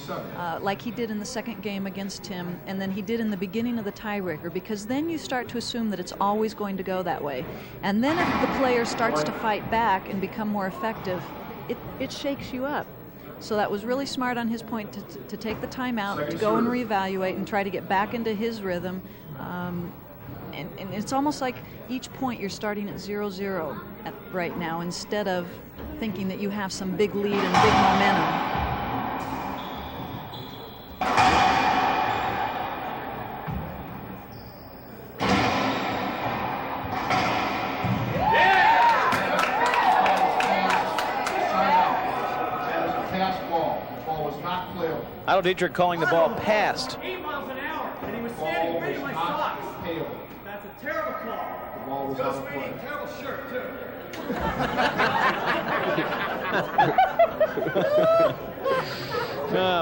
like he did in the second game against Tim, and then he did in the beginning of the tiebreaker, because then you start to assume that it's always going to go that way. And then if the player starts to fight back and become more effective, it shakes you up. So that was really smart on his point to take the time out, to go and reevaluate and try to get back into his rhythm. And it's almost like each point you're starting at 0-0 right now, instead of thinking that you have some big lead and big momentum. Otto Dietrich calling the ball passed. 8 miles an hour, and he was standing right in my socks. That's a terrible call. The ball was Joe out of Sweeney, play. terrible shirt, too.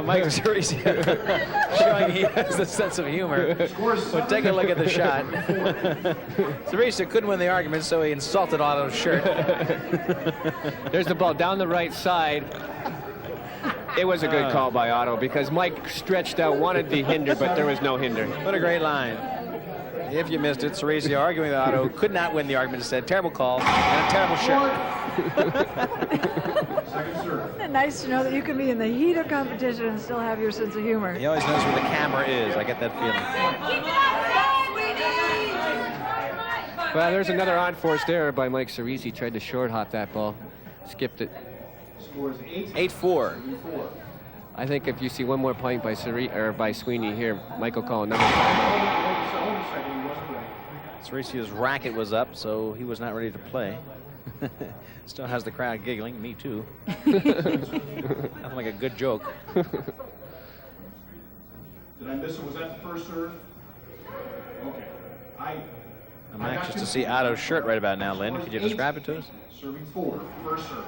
Mike Ceresia showing he has the sense of humor. But take a look at the shot. Ceresia couldn't win the argument, so he insulted Otto's shirt. There's the ball down the right side. It was a good call by Otto because Mike stretched out, wanted the hinder, but there was no hinder. What a great line. If you missed it, Ceresia arguing with Otto could not win the argument. Said terrible call and a terrible shirt. Isn't it nice to know that you can be in the heat of competition and still have your sense of humor? He always knows where the camera is. I get that feeling. Well, there's another unforced error by Mike Ceresia. He tried to short hop that ball, skipped it. 8-4. I think if you see one more point by Sweeney here, Mike will call another timeout. Ceresia's racket was up, so he was not ready to play. Still has the crowd giggling. Me too. Nothing like a good joke. Did I miss it? Was that the first serve? Okay. I'm anxious to see Otto's shirt right about now, Lynn. Could you describe it to us? Serving 4, first serve.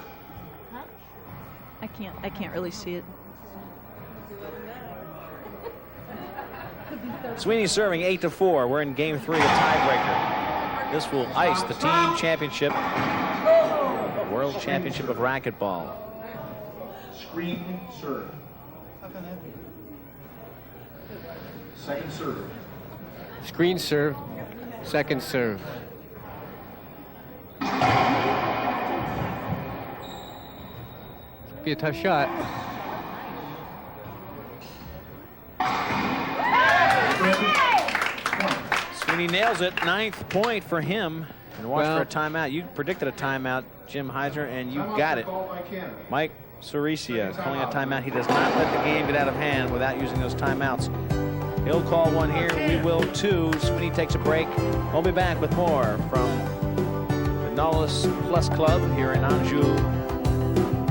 I can't really see it. Sweeney serving 8-4. We're in game 3, the tiebreaker. This will ice the team championship, World Championship of Racquetball. Screen serve. Second serve. Screen serve, second serve. Be a tough shot. Sweeney nails it. 9th point for him. And watch for a timeout. You predicted a timeout, Jim Heiser, and you got it. Mike Ceresia calling a timeout. He does not let the game get out of hand without using those timeouts. He'll call one here. We will too. Sweeney takes a break. We'll be back with more from the NAUTILUS Plus Club here in Anjou,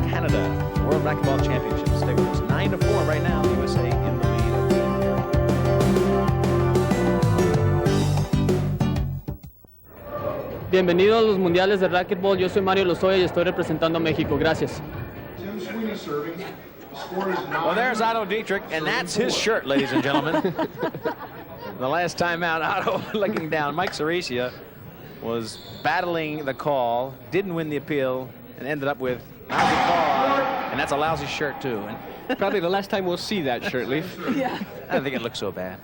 Canada. World Racquetball Championship. Stay with us. 9-4 right now. USA in the lead. Bienvenido a los Mundiales de Racquetball. Yo soy Mario Lozoya y estoy representando a México. Gracias. Tim Sweeney serving. The score is 9. Well, there's Otto Dietrich, and that's his shirt, ladies and gentlemen. The last time out, Otto looking down. Mike Ceresia was battling the call, didn't win the appeal, and ended up with lousy call, and that's a lousy shirt too. Probably the last time we'll see that shirt, Leaf. Yeah. I don't think it looks so bad.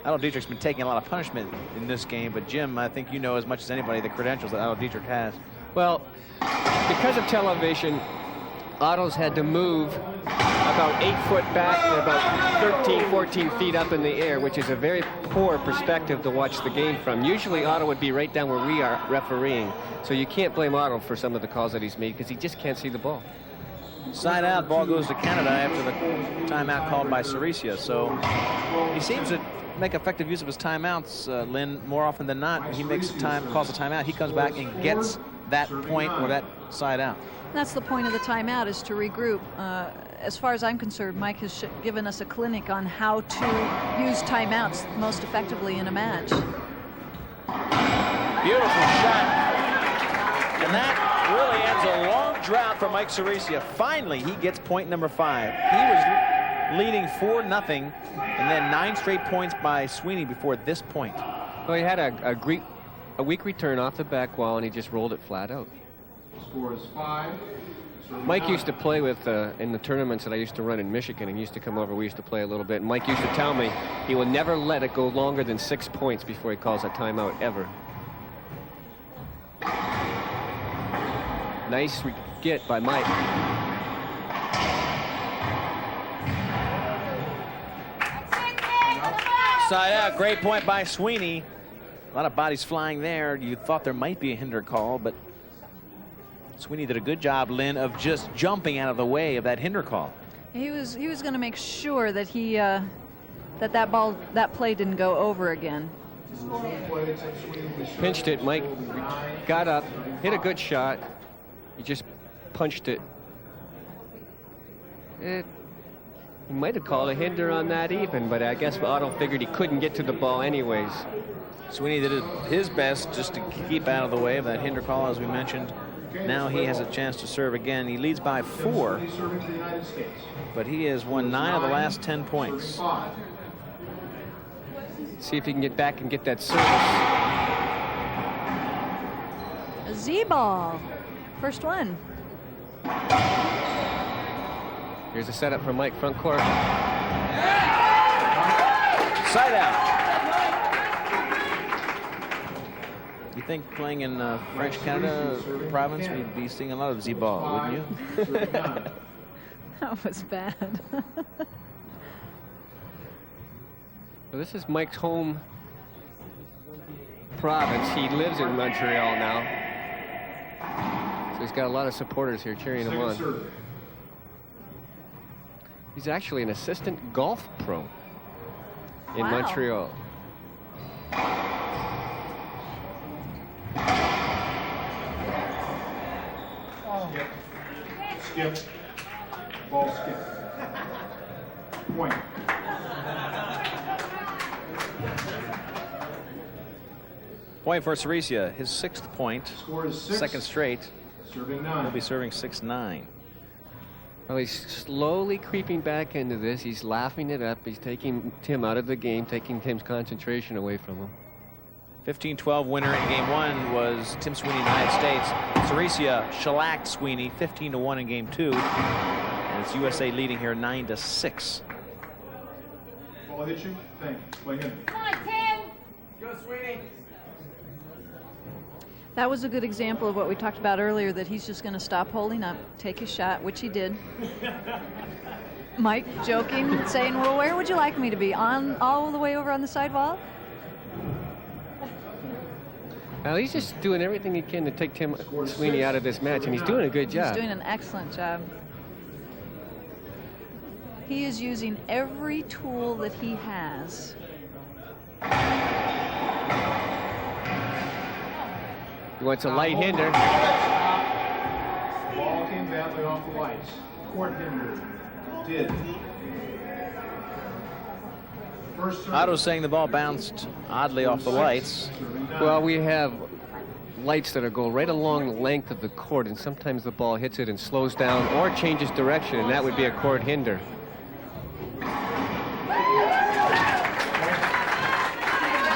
Otto Dietrich's been taking a lot of punishment in this game, but Jim, I think you know as much as anybody the credentials that Otto Dietrich has. Well, because of television, Otto's had to move about 8 foot back and about 13, 14 feet up in the air, which is a very poor perspective to watch the game from. Usually Otto would be right down where we are refereeing, so you can't blame Otto for some of the calls that he's made because he just can't see the ball. Side out, ball goes to Canada after the timeout called by Ceresia. So he seems to make effective use of his timeouts, Lynn, more often than not. He makes calls a timeout, he comes back and gets that point or that side out. That's the point of the timeout, is to regroup. As far as I'm concerned, Mike has given us a clinic on how to use timeouts most effectively in a match. Beautiful shot. And that really ends a long drought for Mike Ceresia. Finally, he gets point number 5. He was leading 4-0, and then 9 straight points by Sweeney before this point. Well, he had a weak return off the back wall, and he just rolled it flat out. Score is 5. Mike used to play with, in the tournaments that I used to run in Michigan, and he used to come over, we used to play a little bit, and Mike used to tell me he will never let it go longer than 6 points before he calls a timeout, ever. Nice get by Mike. Side out, great point by Sweeney. A lot of bodies flying there. You thought there might be a hinder call, but Sweeney did a good job, Lynn, of just jumping out of the way of that hinder call. He was going to make sure that he that play didn't go over again. Pinched it. Mike got up, hit a good shot. He just punched it. He might have called a hinder on that even, but I guess Otto figured he couldn't get to the ball anyways. Sweeney did his best just to keep out of the way of that hinder call, as we mentioned. Now he has a chance to serve again. He leads by 4, but he has won 9 of the last 10 points. See if he can get back and get that service. A Z-ball. First one. Here's a setup for Mike, front court. Side out. You think playing in French Canada province, we'd be seeing a lot of Z-ball, wouldn't you? That was bad. Well, this is Mike's home province. He lives in Montreal now. So he's got a lot of supporters here cheering him on. He's actually an assistant golf pro in Montreal. Skip. Ball skip. Point. Point for Ceresia, his 6th point. Score is 6. Second straight. Serving 9. He'll be serving 6-9. Well, he's slowly creeping back into this. He's laughing it up. He's taking Tim out of the game, taking Tim's concentration away from him. 15-12 winner in game 1 was Tim Sweeney, United States. Ceresia shellacked Sweeney 15-1 in game 2. And it's USA leading here 9-6. Ball hit you? Thank you. Play him. Come on, Tim! Go, Sweeney! That was a good example of what we talked about earlier, that he's just going to stop holding up, take his shot, which he did. Mike joking, saying, well, where would you like me to be? All the way over on the sidewall? Now, he's just doing everything he can to take Tim Sweeney out of this match, and he's doing a good job. He's doing an excellent job. He is using every tool that he has. He wants a light hinder. Ball came badly off the lights. Court hinder. Did. Otto's saying the ball bounced oddly off the lights. Well, we have lights that go right along the length of the court, and sometimes the ball hits it and slows down or changes direction, and that would be a court hinder.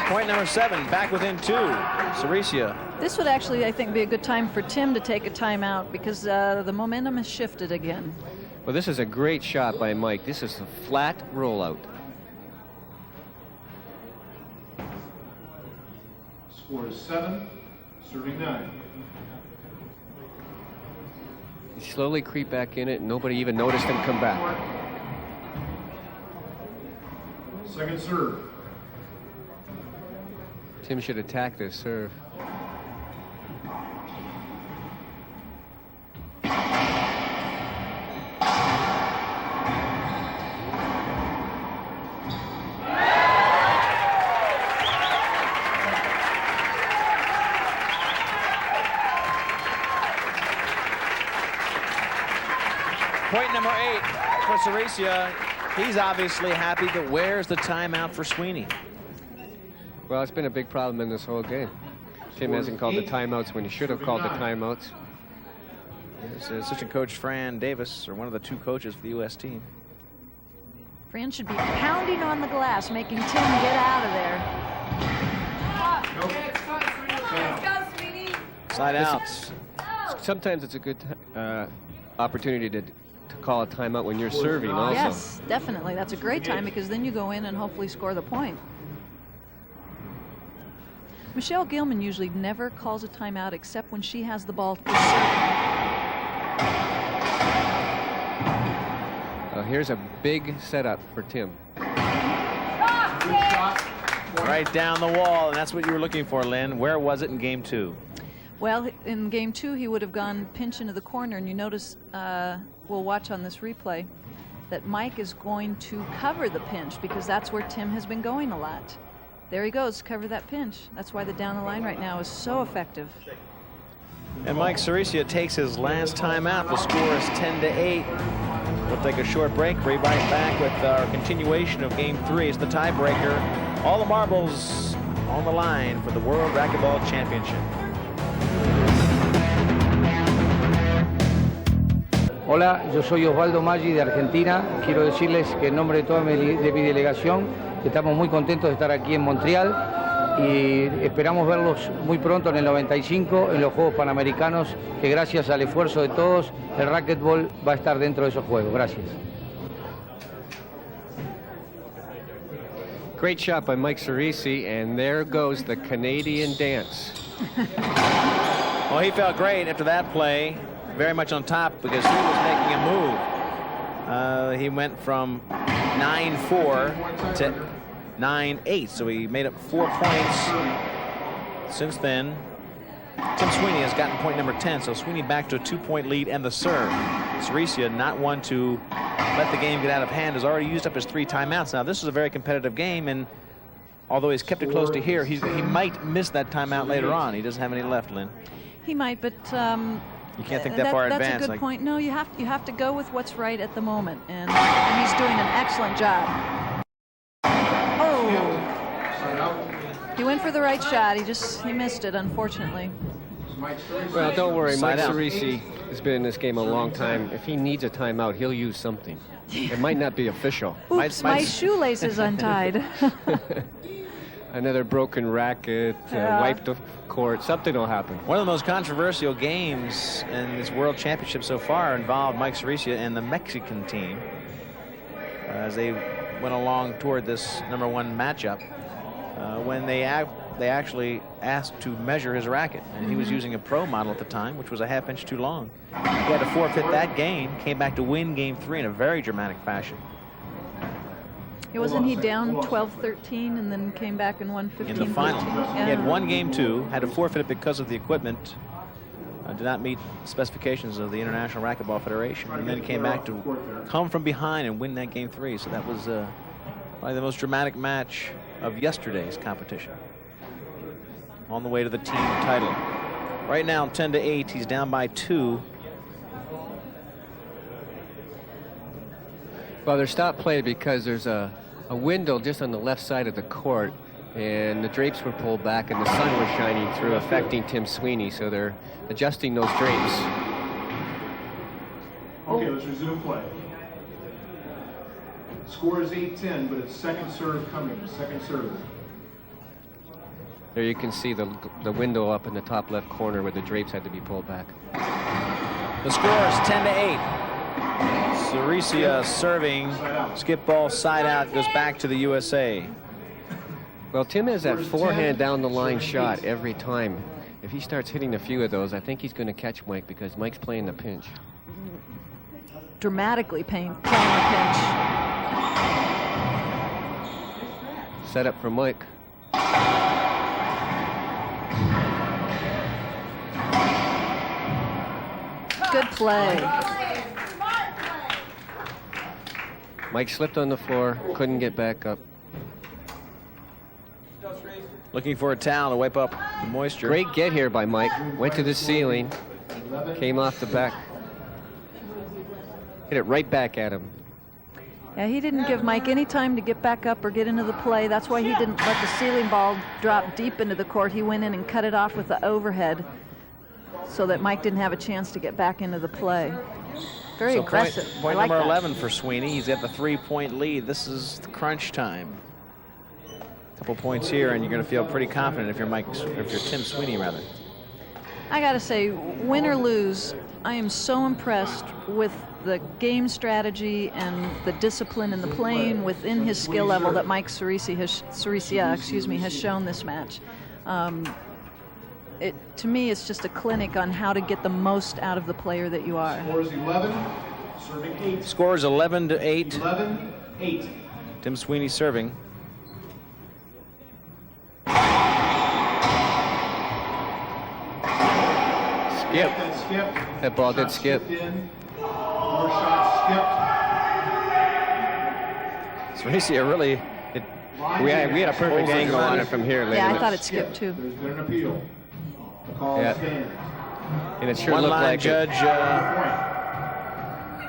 Point number 7, back within 2. Ceresia. This would actually, I think, be a good time for Tim to take a timeout because the momentum has shifted again. Well, this is a great shot by Mike. This is a flat rollout. Score is 7, serving 9. He slowly creep back in it, and nobody even noticed him come back. Second serve. Tim should attack this serve. Point number 8 for Ceresia. He's obviously happy, but where's the timeout for Sweeney? Well, it's been a big problem in this whole game. Tim hasn't called the timeouts when he should have called the timeouts. It's assistant coach Fran Davis, or one of the 2 coaches for the U.S. team. Fran should be pounding on the glass, making Tim get out of there. Side out. Sometimes it's a good opportunity to call a timeout when you're serving also. Yes, definitely. That's a great time because then you go in and hopefully score the point. Michelle Gilman usually never calls a timeout except when she has the ball to serve. Here's a big setup for Tim. Right down the wall, and that's what you were looking for, Lynn. Where was it in game 2? Well, in game 2, he would have gone pinch into the corner, and you notice, we'll watch on this replay, that Mike is going to cover the pinch because that's where Tim has been going a lot. There he goes, cover that pinch. That's why the down the line right now is so effective. And Mike Ceresia takes his last time out. The score is 10-8. We'll take a short break. We'll be right back with our continuation of game 3. It's the tiebreaker. All the marbles on the line for the World Racquetball Championship. Hola, yo soy Osvaldo Maggi de Argentina. Quiero decirles que en nombre de toda mi delegación estamos muy contentos de estar aquí en Montreal y esperamos verlos muy pronto en el 95 en los Juegos Panamericanos, que gracias al esfuerzo de todos el racquetball va a estar dentro de esos Juegos. Gracias. Great shot by Mike Ceresia, and there goes the Canadian dance. Well, he felt great after that play, very much on top because he was making a move. He went from 9-4 to 9-8, so he made up 4 points since then. Tim Sweeney has gotten point number 10, so Sweeney back to a 2-point lead and the serve. Ceresia, not one to let the game get out of hand, has already used up his 3 timeouts. Now, this is a very competitive game, and although he's kept it close to here, he might miss that timeout later on. He doesn't have any left, Lynn. He might, but you can't think that far advanced. That's a good point. No, you have to go with what's right at the moment, and he's doing an excellent job. Oh, he went for the right shot. He missed it, unfortunately. Well, don't worry. Mike Ceresia has been in this game a long time. If he needs a timeout, he'll use something. It might not be official. Oops, my shoelace is untied. Another broken racket, wiped the court, something will happen. One of the most controversial games in this World Championship so far involved Mike Ceresia and the Mexican team as they went along toward this #1 matchup when they actually asked to measure his racket, and he was using a pro model at the time, which was a half inch too long. He had to forfeit that game, came back to win game 3 in a very dramatic fashion. Wasn't he down 12-13 and then came back and won 15-13? In the final. Yeah. He had won game 2, had to forfeit it because of the equipment did not meet the specifications of the International Racquetball Federation, and then came back to come from behind and win that game 3. So that was probably the most dramatic match of yesterday's competition. On the way to the team title. Right now, 10-8, he's down by 2. Well, they're stopped play because there's a window just on the left side of the court, and the drapes were pulled back and the sun was shining through, affecting Tim Sweeney, so they're adjusting those drapes. Okay, let's resume play. Score is 8-10, but it's second serve coming, second serve. There you can see the window up in the top left corner where the drapes had to be pulled back. The score is 10-8. Ceresia serving, skip ball side out, goes back to the USA. Well, Tim has that forehand down the line shot every time. If he starts hitting a few of those, I think he's going to catch Mike because Mike's playing the pinch. Dramatically playing the pinch. Set up for Mike. Good play. Mike slipped on the floor, couldn't get back up. Looking for a towel to wipe up the moisture. Great get here by Mike. Went to the ceiling, came off the back. Hit it right back at him. Yeah, he didn't give Mike any time to get back up or get into the play. That's why he didn't let the ceiling ball drop deep into the court. He went in and cut it off with the overhead so that Mike didn't have a chance to get back into the play. Very aggressive. Point like number that. 11 for Sweeney. He's got the 3-point lead. This is the crunch time. A couple points here, and you're going to feel pretty confident if you're Tim Sweeney, rather. I got to say, win or lose, I am so impressed with the game strategy and the discipline and the playing within his skill level that Mike Ceresia has shown this match. To me, it's just a clinic on how to get the most out of the player that you are. Score is 11, serving 8. Score is 11-8. 11-8. Tim Sweeney serving. Skip. That ball did skip. More shots skipped. Ceresia really... We had a perfect angle on it from here. Yeah, I thought it skipped too. There's been an appeal. The call stands. And it sure looked like judge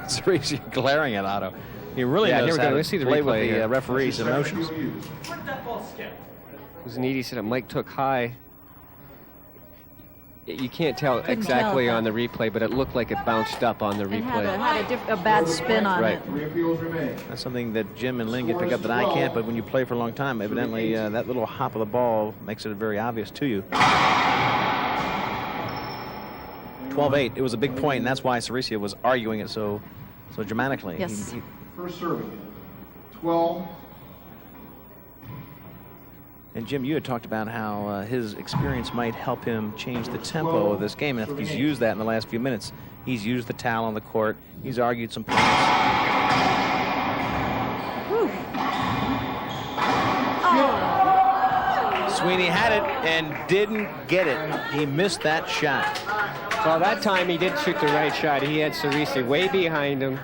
Ceresia glaring at Otto. He really knows how to play with the referee's emotions. Where did that ball skip? It was neat. He said that Mike took high. You can't tell Couldn't exactly tell. on the replay, but it looked like it bounced up on the It replay. had a bad spin on Right. it. Three appeals remain. That's something that Jim and Lynn can pick up that I can't, but when you play for a long time, evidently that little hop of the ball makes it very obvious to you. 12-8. It was a big point, and that's why Ceresia was arguing it so dramatically. Yes. First serving. 12. And Jim, you had talked about how his experience might help him change the tempo of this game, and if he's used that in the last few minutes. He's used the towel on the court. He's argued some points. Sweeney had it and didn't get it. He missed that shot. Well, that time he did shoot the right shot. He had Ceresia way behind him,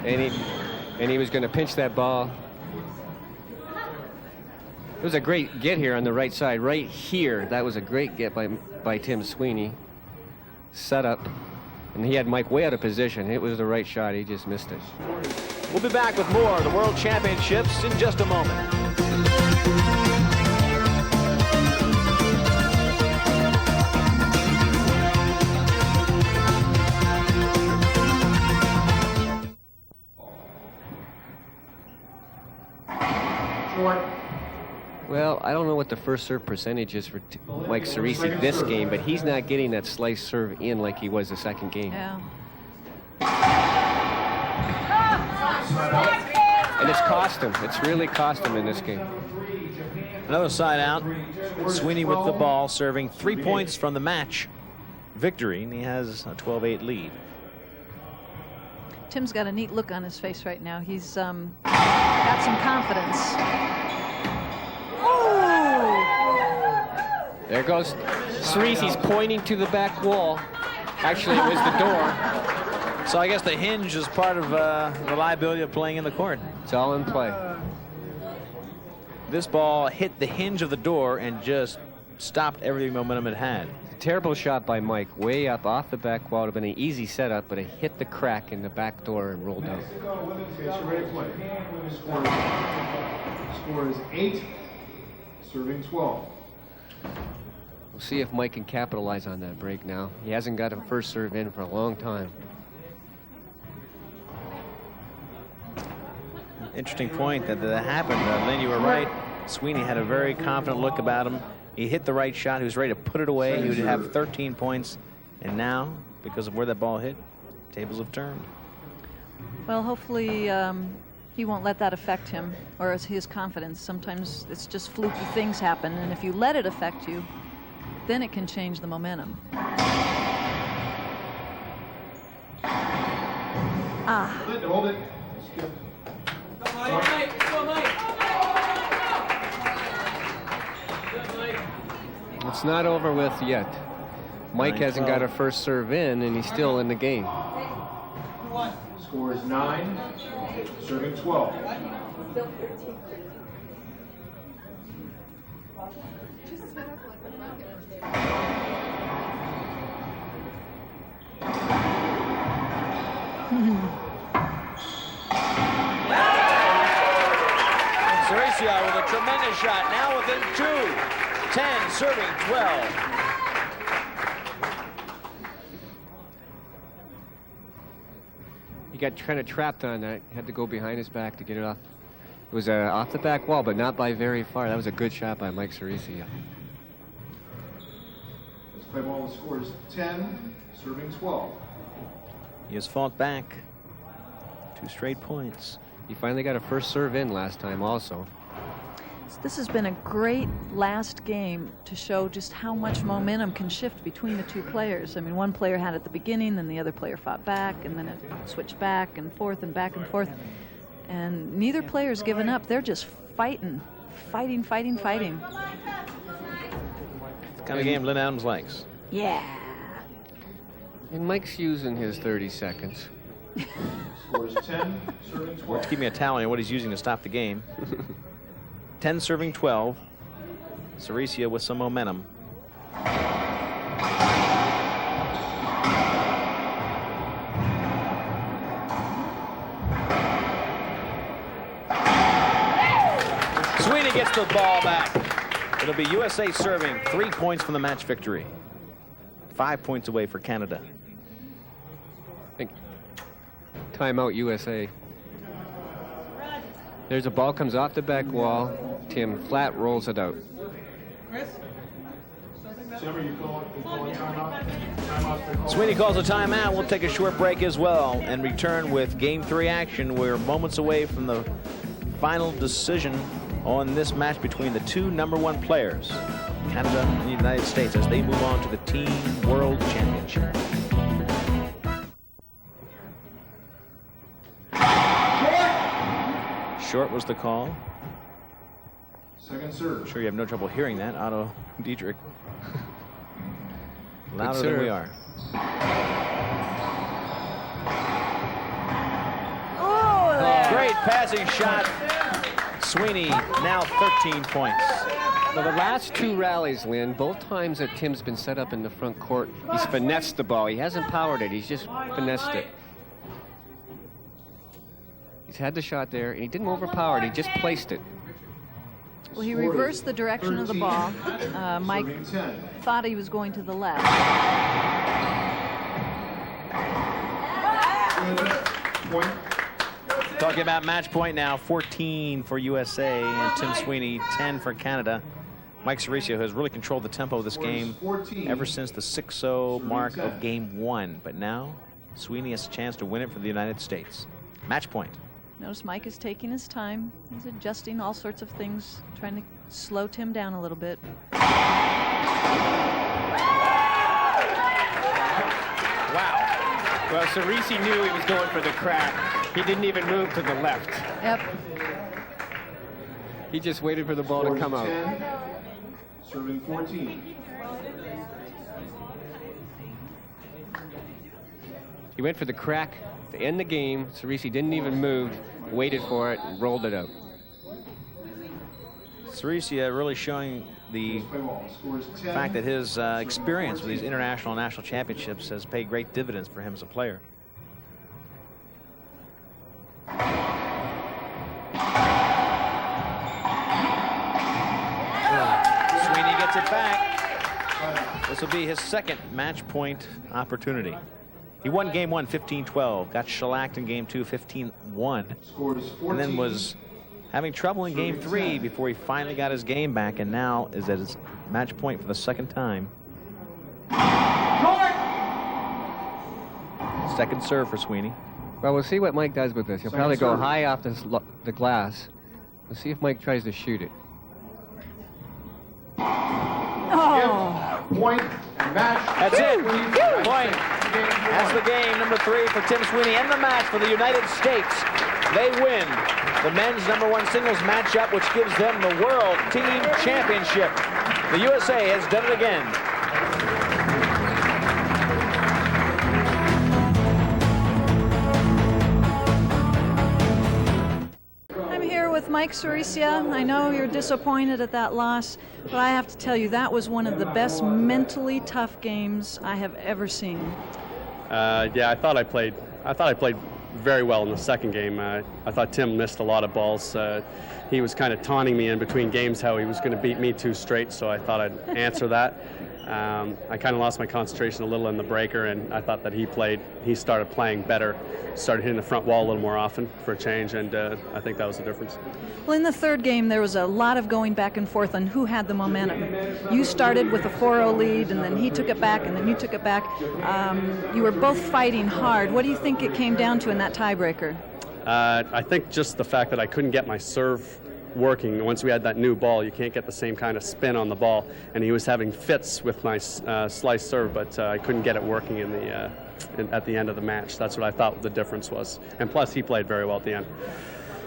and he was going to pinch that ball. It was a great get here on the right side, right here. That was a great get by Tim Sweeney. Set up, and he had Mike way out of position. It was the right shot. He just missed it. We'll be back with more of the World Championships in just a moment. Well, I don't know what the first serve percentage is for Mike Ceresia this game, but he's not getting that slice serve in like he was the second game. Yeah. And it's cost him. It's really cost him in this game. Another side out. Sweeney with the ball, serving 3 points from the match victory, and he has a 12-8 lead. Tim's got a neat look on his face right now. He's got some confidence. There goes Ceresia's pointing to the back wall. Actually, it was the door. So I guess the hinge is part of reliability of playing in the court. It's all in play. This ball hit the hinge of the door and just stopped every momentum it had. Terrible shot by Mike, way up off the back wall. It would have been an easy setup, but it hit the crack in the back door and rolled out. Score is 8, serving 12. We'll see if Mike can capitalize on that break now. He hasn't got a first serve in for a long time. Interesting point that happened. Lynn, you were right. Sweeney had a very confident look about him. He hit the right shot. He was ready to put it away. He would have 13 points. And now, because of where that ball hit, tables have turned. Well, hopefully he won't let that affect him or his confidence. Sometimes it's just fluky things happen, and if you let it affect you, then it can change the momentum. Hold it. Skip. It's not over with yet. Mike hasn't got a first serve in, and he's still in the game. Score is 9, serving 12. Ceresia with a tremendous shot, now within 2. 10, serving 12. He got kind of trapped on that. Had to go behind his back to get it off. It was off the back wall, but not by very far. That was a good shot by Mike Ceresia. This play ball, the score is 10, serving 12. He has fought back 2 straight points. He finally got a first serve in last time also. This has been a great last game to show just how much momentum can shift between the two players. I mean, one player had it at the beginning, then the other player fought back, and then it switched back and forth and back and forth. And neither player's given up. They're just fighting. The kind of game Lynn Adams likes. Yeah. And Mike's using his 30 seconds. Score is 10, serving 12. Let's keep me a tally on what he's using to stop the game. 10 serving 12. Ceresia with some momentum. Sweeney gets the ball back. It'll be USA serving 3 points from the match victory. 5 points away for Canada. Timeout USA. There's a ball comes off the back wall. Tim flat rolls it out. Sweeney calls a timeout. We'll take a short break as well and return with Game 3 action. We're moments away from the final decision on this match between the two #1 players, Canada and the United States, as they move on to the Team World Championship. Short was the call. Second serve. I'm sure you have no trouble hearing that, Otto Dietrich. Louder than we are. Oh, great passing shot. Sweeney now 13 points. So the last 2 rallies, Lynn, both times that Tim's been set up in the front court, he's finessed the ball. He hasn't powered it. He's just finessed it. He's had the shot there, and he didn't overpower it. He just placed it. Well, he reversed the direction of the ball. Mike thought he was going to the left. Talking about match point now, 14 for USA and Tim Sweeney, 10 for Canada. Mike Ceresia has really controlled the tempo of this game ever since the 6-0 mark of Game 1. But now, Sweeney has a chance to win it for the United States. Match point. Notice Mike is taking his time. He's adjusting all sorts of things, trying to slow Tim down a little bit. Wow. Well, Ceresia knew he was going for the crack. He didn't even move to the left. Yep. He just waited for the ball to come out. Serving 14. He went for the crack to end the game. Ceresia didn't even move, waited for it, and rolled it out. Ceresia really showing the fact that his experience with these international and national championships has paid great dividends for him as a player. Sweeney gets it back. This will be his second match point opportunity. He won Game 1 15-12, got shellacked in Game 2 15-1, and then was having trouble in Game 3 before he finally got his game back, and now is at his match point for the second time. Second serve for Sweeney. Well, we'll see what Mike does with this. He'll probably go high off the glass. We'll see if Mike tries to shoot it. Oh. Point. Match. That's it. Point. That's the game, number 3 for Tim Sweeney, and the match for the United States. They win the men's #1 singles matchup, which gives them the World Team Championship. The USA has done it again. I'm here with Mike Ceresia. I know you're disappointed at that loss, but I have to tell you, that was one of the best mentally tough games I have ever seen. Yeah, I thought I played very well in the second game. I thought Tim missed a lot of balls. He was kind of taunting me in between games how he was going to beat me 2 straight, so I thought I'd answer that. I kind of lost my concentration a little in the breaker, and I thought that he started playing better, started hitting the front wall a little more often for a change, and I think that was the difference. Well, in the third game, there was a lot of going back and forth on who had the momentum. You started with a 4-0 lead, and then he took it back, and then you took it back. You were both fighting hard. What do you think it came down to in that tiebreaker? I think just the fact that I couldn't get my serve working. Once we had that new ball, you can't get the same kind of spin on the ball, and he was having fits with my slice serve, but I couldn't get it working at the end of the match. That's what I thought the difference was, and plus he played very well at the end.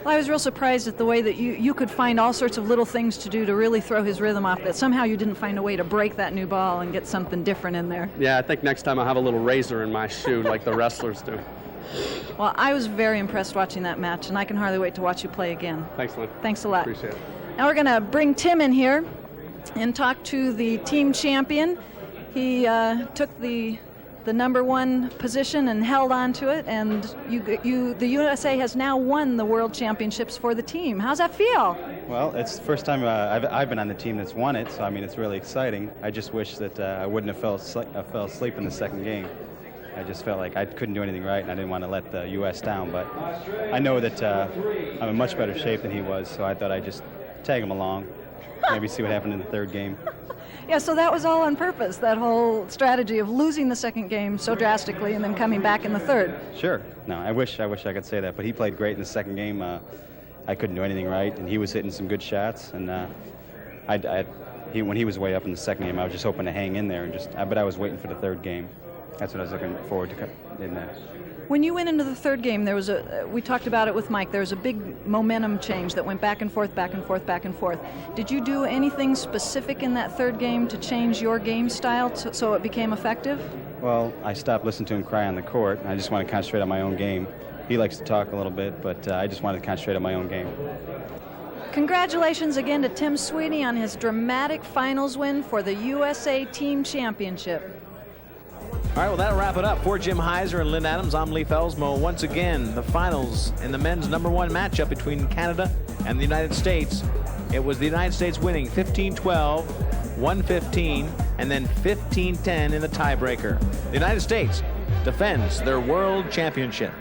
Well, I was real surprised at the way that you could find all sorts of little things to do to really throw his rhythm off, that somehow you didn't find a way to break that new ball and get something different in there. Yeah, I think next time I'll have a little razor in my shoe like the wrestlers do. Well, I was very impressed watching that match, and I can hardly wait to watch you play again. Thanks, Lynn. Thanks a lot. Appreciate it. Now we're going to bring Tim in here and talk to the team champion. He took the the #1 position and held on to it, and the USA has now won the World Championships for the team. How's that feel? Well, it's the first time I've been on the team that's won it, so I mean it's really exciting. I just wish that I wouldn't have fell asleep in the second game. I just felt like I couldn't do anything right, and I didn't want to let the U.S. down. But I know that I'm in much better shape than he was, so I thought I'd just tag him along, maybe see what happened in the third game. Yeah, so that was all on purpose, that whole strategy of losing the second game so drastically and then coming back in the third. Sure. No, I wish I could say that, but he played great in the second game. I couldn't do anything right, and he was hitting some good shots. And when he was way up in the second game, I was just hoping to hang in there, but I was waiting for the third game. That's what I was looking forward to in that. When you went into the third game, there was we talked about it with Mike, there was a big momentum change that went back and forth, back and forth, back and forth. Did you do anything specific in that third game to change your game style so it became effective? Well, I stopped listening to him cry on the court. I just want to concentrate on my own game. He likes to talk a little bit, but I just wanted to concentrate on my own game. Congratulations again to Tim Sweeney on his dramatic finals win for the USA Team Championship. All right, well, that'll wrap it up for Jim Heiser and Lynn Adams. I'm Leif Elsmo. Once again, the finals in the men's #1 matchup between Canada and the United States. It was the United States winning 15-12, 1-15, and then 15-10 in the tiebreaker. The United States defends their world championship.